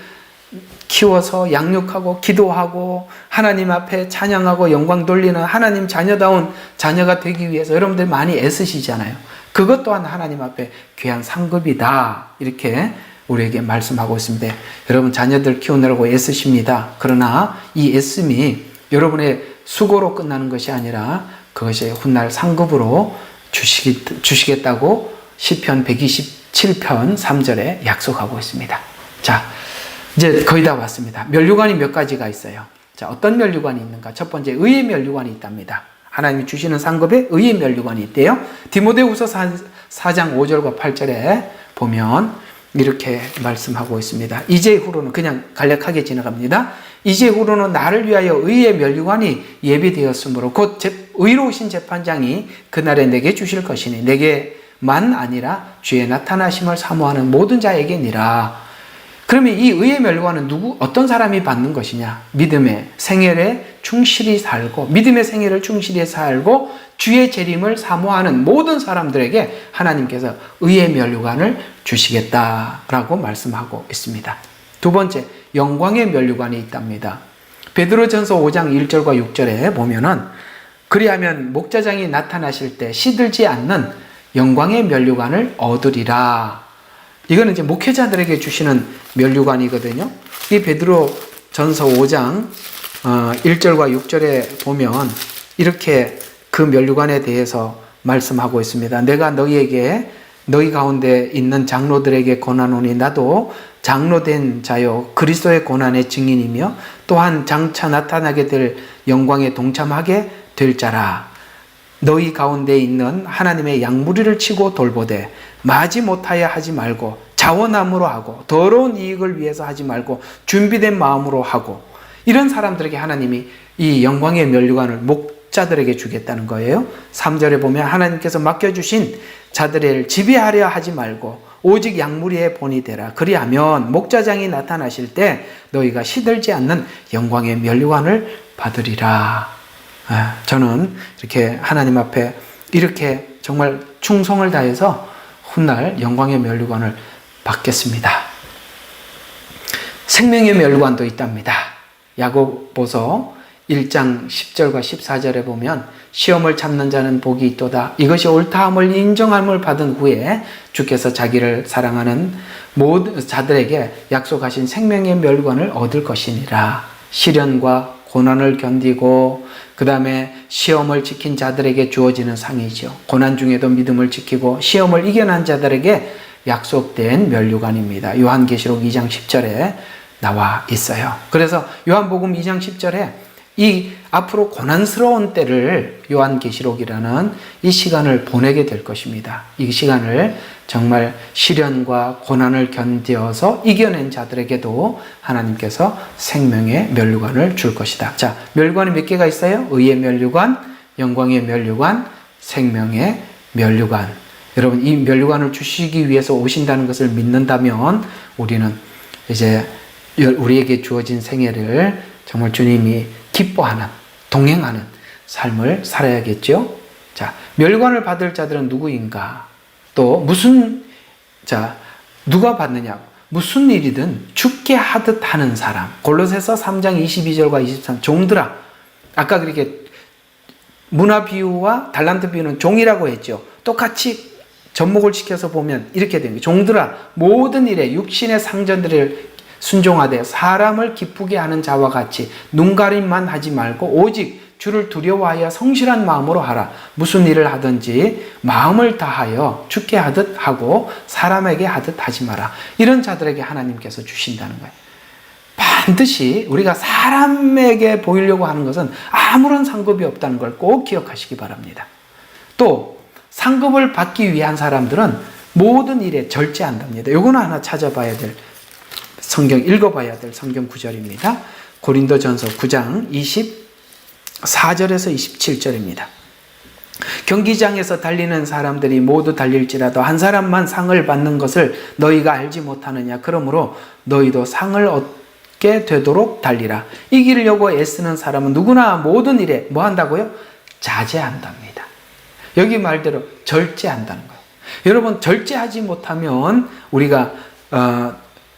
키워서 양육하고 기도하고 하나님 앞에 찬양하고 영광 돌리는 하나님 자녀다운 자녀가 되기 위해서 여러분들 많이 애쓰시잖아요. 그것 또한 하나님 앞에 귀한 상급이다. 이렇게 우리에게 말씀하고 있습니다. 여러분 자녀들 키우느라고 애쓰십니다. 그러나 이 애씀이 여러분의 수고로 끝나는 것이 아니라 그것이 훗날 상급으로 주시겠다고 시편 127편 3절에 약속하고 있습니다. 자, 이제 거의 다 왔습니다. 면류관이 몇 가지가 있어요. 자, 어떤 면류관이 있는가? 첫 번째, 의의 면류관이 있답니다. 하나님이 주시는 상급에 의의 면류관이 있대요. 디모데후서 4장 5절과 8절에 보면 이렇게 말씀하고 있습니다. 이제 후로는 그냥 간략하게 지나갑니다. 이제 후로는 나를 위하여 의의 면류관이 예비되었으므로 곧 의로우신 재판장이 그날에 내게 주실 것이니 내게만 아니라 주의 나타나심을 사모하는 모든 자에게니라. 그러면 이 의의 면류관은 어떤 사람이 받는 것이냐? 믿음의 생애를 충실히 살고 믿음의 생애를 충실히 살고 주의 재림을 사모하는 모든 사람들에게 하나님께서 의의 면류관을 주시겠다라고 말씀하고 있습니다. 두 번째, 영광의 면류관이 있답니다. 베드로전서 5장 1절과 6절에 보면은 그리하면 목자장이 나타나실 때 시들지 않는 영광의 면류관을 얻으리라. 이거는 이제 목회자들에게 주시는 면류관이거든요. 이 베드로전서 5장 1절과 6절에 보면 이렇게 그 면류관에 대해서 말씀하고 있습니다. 내가 너희 가운데 있는 장로들에게 권하노니 나도 장로된 자요 그리스도의 고난의 증인이며 또한 장차 나타나게 될 영광에 동참하게 될 자라. 너희 가운데 있는 하나님의 양무리를 치고 돌보되 마지 못하여 하지 말고 자원함으로 하고 더러운 이익을 위해서 하지 말고 준비된 마음으로 하고, 이런 사람들에게 하나님이 이 영광의 면류관을 목자들에게 주겠다는 거예요. 3절에 보면 하나님께서 맡겨주신 자들을 지배하려 하지 말고 오직 양무리의 본이 되라. 그리하면 목자장이 나타나실 때 너희가 시들지 않는 영광의 면류관을 받으리라. 저는 이렇게 하나님 앞에 이렇게 정말 충성을 다해서 훗날 영광의 면류관을 받겠습니다. 생명의 면류관도 있답니다. 야고보서 1장 10절과 14절에 보면 시험을 참는 자는 복이 있도다. 이것이 옳다함을 인정함을 받은 후에 주께서 자기를 사랑하는 모든 자들에게 약속하신 생명의 면류관을 얻을 것이니라. 시련과 고난을 견디고 그 다음에 시험을 지킨 자들에게 주어지는 상이죠. 고난 중에도 믿음을 지키고 시험을 이겨낸 자들에게 약속된 면류관입니다. 요한계시록 2장 10절에 나와 있어요. 그래서 요한복음 2장 10절에 이 앞으로 고난스러운 때를 요한계시록이라는 이 시간을 보내게 될 것입니다. 이 시간을 정말 시련과 고난을 견뎌서 이겨낸 자들에게도 하나님께서 생명의 면류관을 줄 것이다. 자, 면류관이 몇 개가 있어요? 의의 면류관, 영광의 면류관, 생명의 면류관. 여러분, 이 면류관을 주시기 위해서 오신다는 것을 믿는다면 우리는 이제 우리에게 주어진 생애를 정말 주님이 기뻐하는, 동행하는 삶을 살아야겠죠. 자, 면류관을 받을 자들은 누구인가? 또 누가 받느냐? 무슨 일이든 죽게 하듯 하는 사람. 골로새서 3장 22절과 23. 종들아. 아까 그렇게 문화 비유와 달란트 비유는 종이라고 했죠. 똑같이 접목을 시켜서 보면 이렇게 됩니다. 종들아, 모든 일에 육신의 상전들을 순종하되 사람을 기쁘게 하는 자와 같이 눈가림만 하지 말고 오직 주를 두려워하여 성실한 마음으로 하라. 무슨 일을 하든지 마음을 다하여 주께 하듯 하고 사람에게 하듯 하지 마라. 이런 자들에게 하나님께서 주신다는 거예요. 반드시 우리가 사람에게 보이려고 하는 것은 아무런 상급이 없다는 걸 꼭 기억하시기 바랍니다. 또 상급을 받기 위한 사람들은 모든 일에 절제한답니다. 요거는 하나 찾아봐야 될, 성경 읽어봐야 될 성경 구절입니다. 고린도전서 9장 24절에서 27절입니다. 경기장에서 달리는 사람들이 모두 달릴지라도 한 사람만 상을 받는 것을 너희가 알지 못하느냐. 그러므로 너희도 상을 얻게 되도록 달리라. 이기려고 애쓰는 사람은 누구나 모든 일에 뭐 한다고요? 자제한답니다. 여기 말대로 절제한다는 거예요. 여러분, 절제하지 못하면 우리가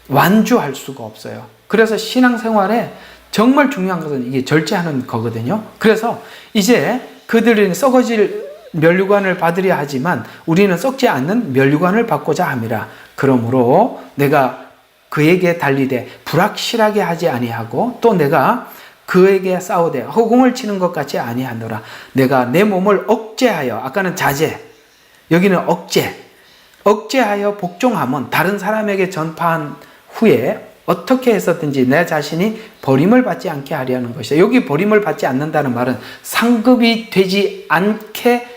완주할 수가 없어요. 그래서 신앙생활에 정말 중요한 것은 이게 절제하는 거거든요. 그래서 이제 그들은 썩어질 면류관을 받으려 하지만 우리는 썩지 않는 면류관을 받고자 함이라. 그러므로 내가 그에게 달리되 불확실하게 하지 아니하고 또 내가 그에게 싸우되 허공을 치는 것 같이 아니하노라. 내가 내 몸을 억제하여, 아까는 자제, 여기는 억제하여 복종하면 다른 사람에게 전파한 후에 어떻게 해서든지 내 자신이 버림을 받지 않게 하려는 것이다. 여기 버림을 받지 않는다는 말은 상급이 되지 않게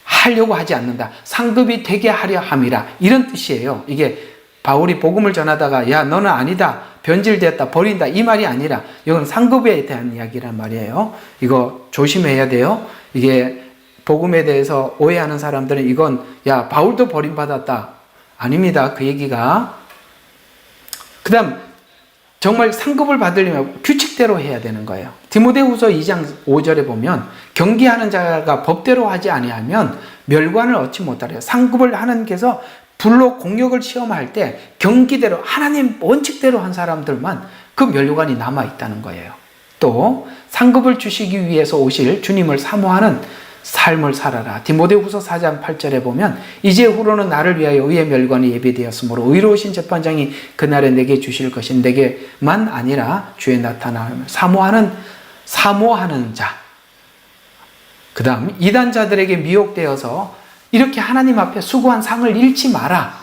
하려고 하지 않는다. 상급이 되게 하려 함이라. 이런 뜻이에요. 이게 바울이 복음을 전하다가 야 너는 아니다, 변질됐다, 버린다, 이 말이 아니라 이건 상급에 대한 이야기란 말이에요. 이거 조심해야 돼요. 이게 복음에 대해서 오해하는 사람들은 이건 야 바울도 버림받았다. 아닙니다. 그 얘기가. 그 다음 정말 상급을 받으려면 규칙대로 해야 되는 거예요. 디모데후서 2장 5절에 보면 경기하는 자가 법대로 하지 아니하면 멸관을 얻지 못하래요. 상급을 하나님께서 불로 공력을 시험할 때 경기대로 하나님 원칙대로 한 사람들만 그 면류관이 남아있다는 거예요. 또 상급을 주시기 위해서 오실 주님을 사모하는 삶을 살아라. 디모데후서 4장 8절에 보면 이제 후로는 나를 위하여 의의 멸관이 예비되었으므로 의로우신 재판장이 그날에 내게 주실 것인 내게만 아니라 주의 나타남을 사모하는 자. 그 다음 이단자들에게 미혹되어서 이렇게 하나님 앞에 수고한 상을 잃지 마라.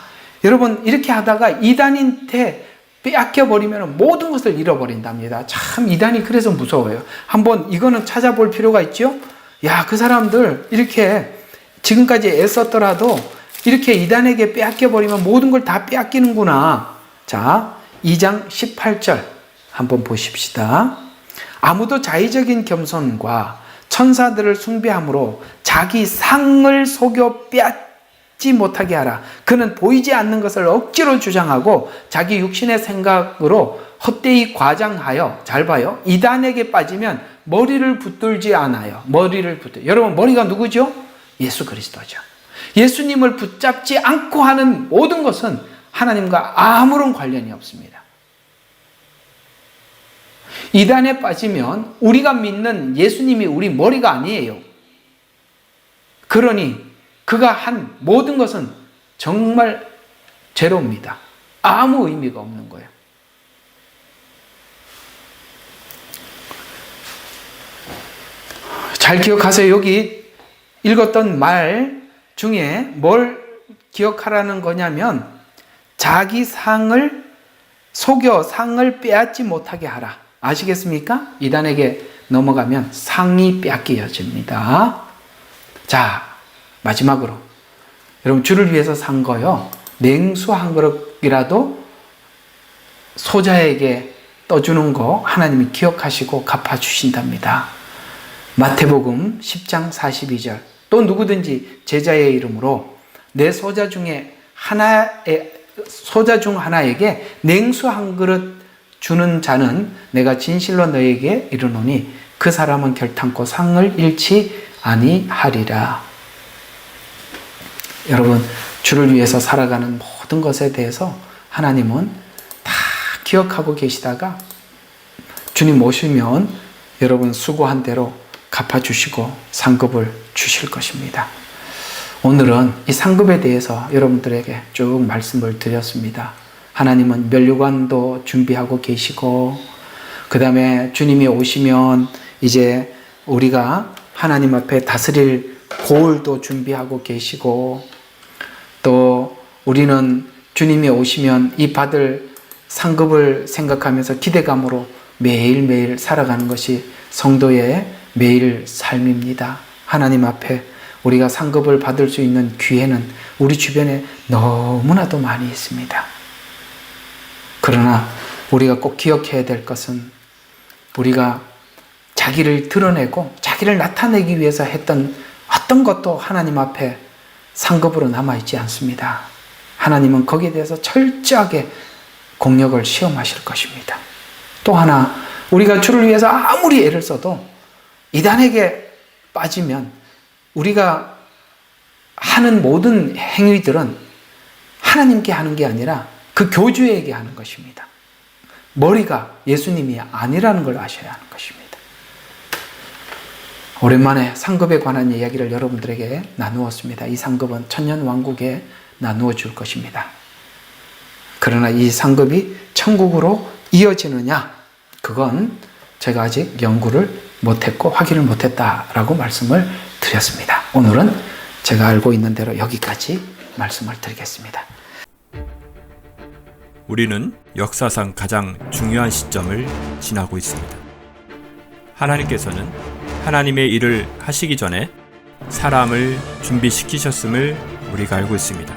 여러분 이렇게 하다가 이단한테 빼앗겨버리면 모든 것을 잃어버린답니다. 참 이단이 그래서 무서워요. 한번 이거는 찾아볼 필요가 있죠. 야, 그 사람들 이렇게 지금까지 애썼더라도 이렇게 이단에게 빼앗겨버리면 모든 걸 다 빼앗기는구나. 자, 2장 18절 한번 보십시다. 아무도 자의적인 겸손과 천사들을 숭배함으로 자기 상을 속여 빼앗지 못하게 하라. 그는 보이지 않는 것을 억지로 주장하고 자기 육신의 생각으로 헛되이 과장하여, 잘 봐요, 이단에게 빠지면 머리를 붙들지 않아요. 여러분 머리가 누구죠? 예수 그리스도죠. 예수님을 붙잡지 않고 하는 모든 것은 하나님과 아무런 관련이 없습니다. 이단에 빠지면 우리가 믿는 예수님이 우리 머리가 아니에요. 그러니 그가 한 모든 것은 정말 제로입니다. 아무 의미가 없는 거예요. 잘 기억하세요. 여기 읽었던 말 중에 뭘 기억하라는 거냐면 자기 상을 속여 상을 빼앗지 못하게 하라. 아시겠습니까? 이단에게 넘어가면 상이 빼앗겨집니다. 자, 마지막으로 여러분 주를 위해서 산 거요. 냉수 한 그릇이라도 소자에게 떠주는 거 하나님이 기억하시고 갚아주신답니다. 마태복음 10장 42절. 또 누구든지 제자의 이름으로 내 소자 중 하나에게 냉수 한 그릇 주는 자는 내가 진실로 너에게 이르노니 그 사람은 결탄코 상을 잃지 아니하리라. 여러분 주를 위해서 살아가는 모든 것에 대해서 하나님은 다 기억하고 계시다가 주님 오시면 여러분 수고한 대로 갚아주시고 상급을 주실 것입니다. 오늘은 이 상급에 대해서 여러분들에게 쭉 말씀을 드렸습니다. 하나님은 면류관도 준비하고 계시고 그 다음에 주님이 오시면 이제 우리가 하나님 앞에 다스릴 고을도 준비하고 계시고 또 우리는 주님이 오시면 이 받을 상급을 생각하면서 기대감으로 매일매일 살아가는 것이 성도의 매일 삶입니다. 하나님 앞에 우리가 상급을 받을 수 있는 기회는 우리 주변에 너무나도 많이 있습니다. 그러나 우리가 꼭 기억해야 될 것은 우리가 자기를 드러내고 자기를 나타내기 위해서 했던 어떤 것도 하나님 앞에 상급으로 남아있지 않습니다. 하나님은 거기에 대해서 철저하게 공력을 시험하실 것입니다. 또 하나, 우리가 주를 위해서 아무리 애를 써도 이단에게 빠지면 우리가 하는 모든 행위들은 하나님께 하는 게 아니라 그 교주에게 하는 것입니다. 머리가 예수님이 아니라는 걸 아셔야 하는 것입니다. 오랜만에 상급에 관한 이야기를 여러분들에게 나누었습니다. 이 상급은 천년왕국에 나누어 줄 것입니다. 그러나 이 상급이 천국으로 이어지느냐? 그건 제가 아직 연구를 못했고 확인을 못했다라고 말씀을 드렸습니다. 오늘은 제가 알고 있는 대로 여기까지 말씀을 드리겠습니다. 우리는 역사상 가장 중요한 시점을 지나고 있습니다. 하나님께서는 하나님의 일을 하시기 전에 사람을 준비시키셨음을 우리가 알고 있습니다.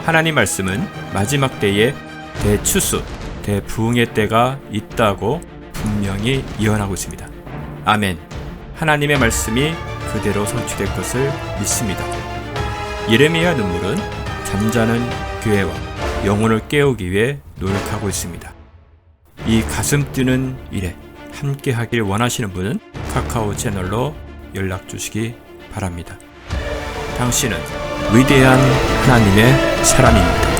하나님 말씀은 마지막 때에 대추수, 대부흥의 때가 있다고 분명히 예언하고 있습니다. 아멘. 하나님의 말씀이 그대로 성취될 것을 믿습니다. 예레미야 눈물은 잠자는 교회와 영혼을 깨우기 위해 노력하고 있습니다. 이 가슴 뛰는 일에 함께 하길 원하시는 분은 카카오 채널로 연락 주시기 바랍니다. 당신은 위대한 하나님의 사람입니다.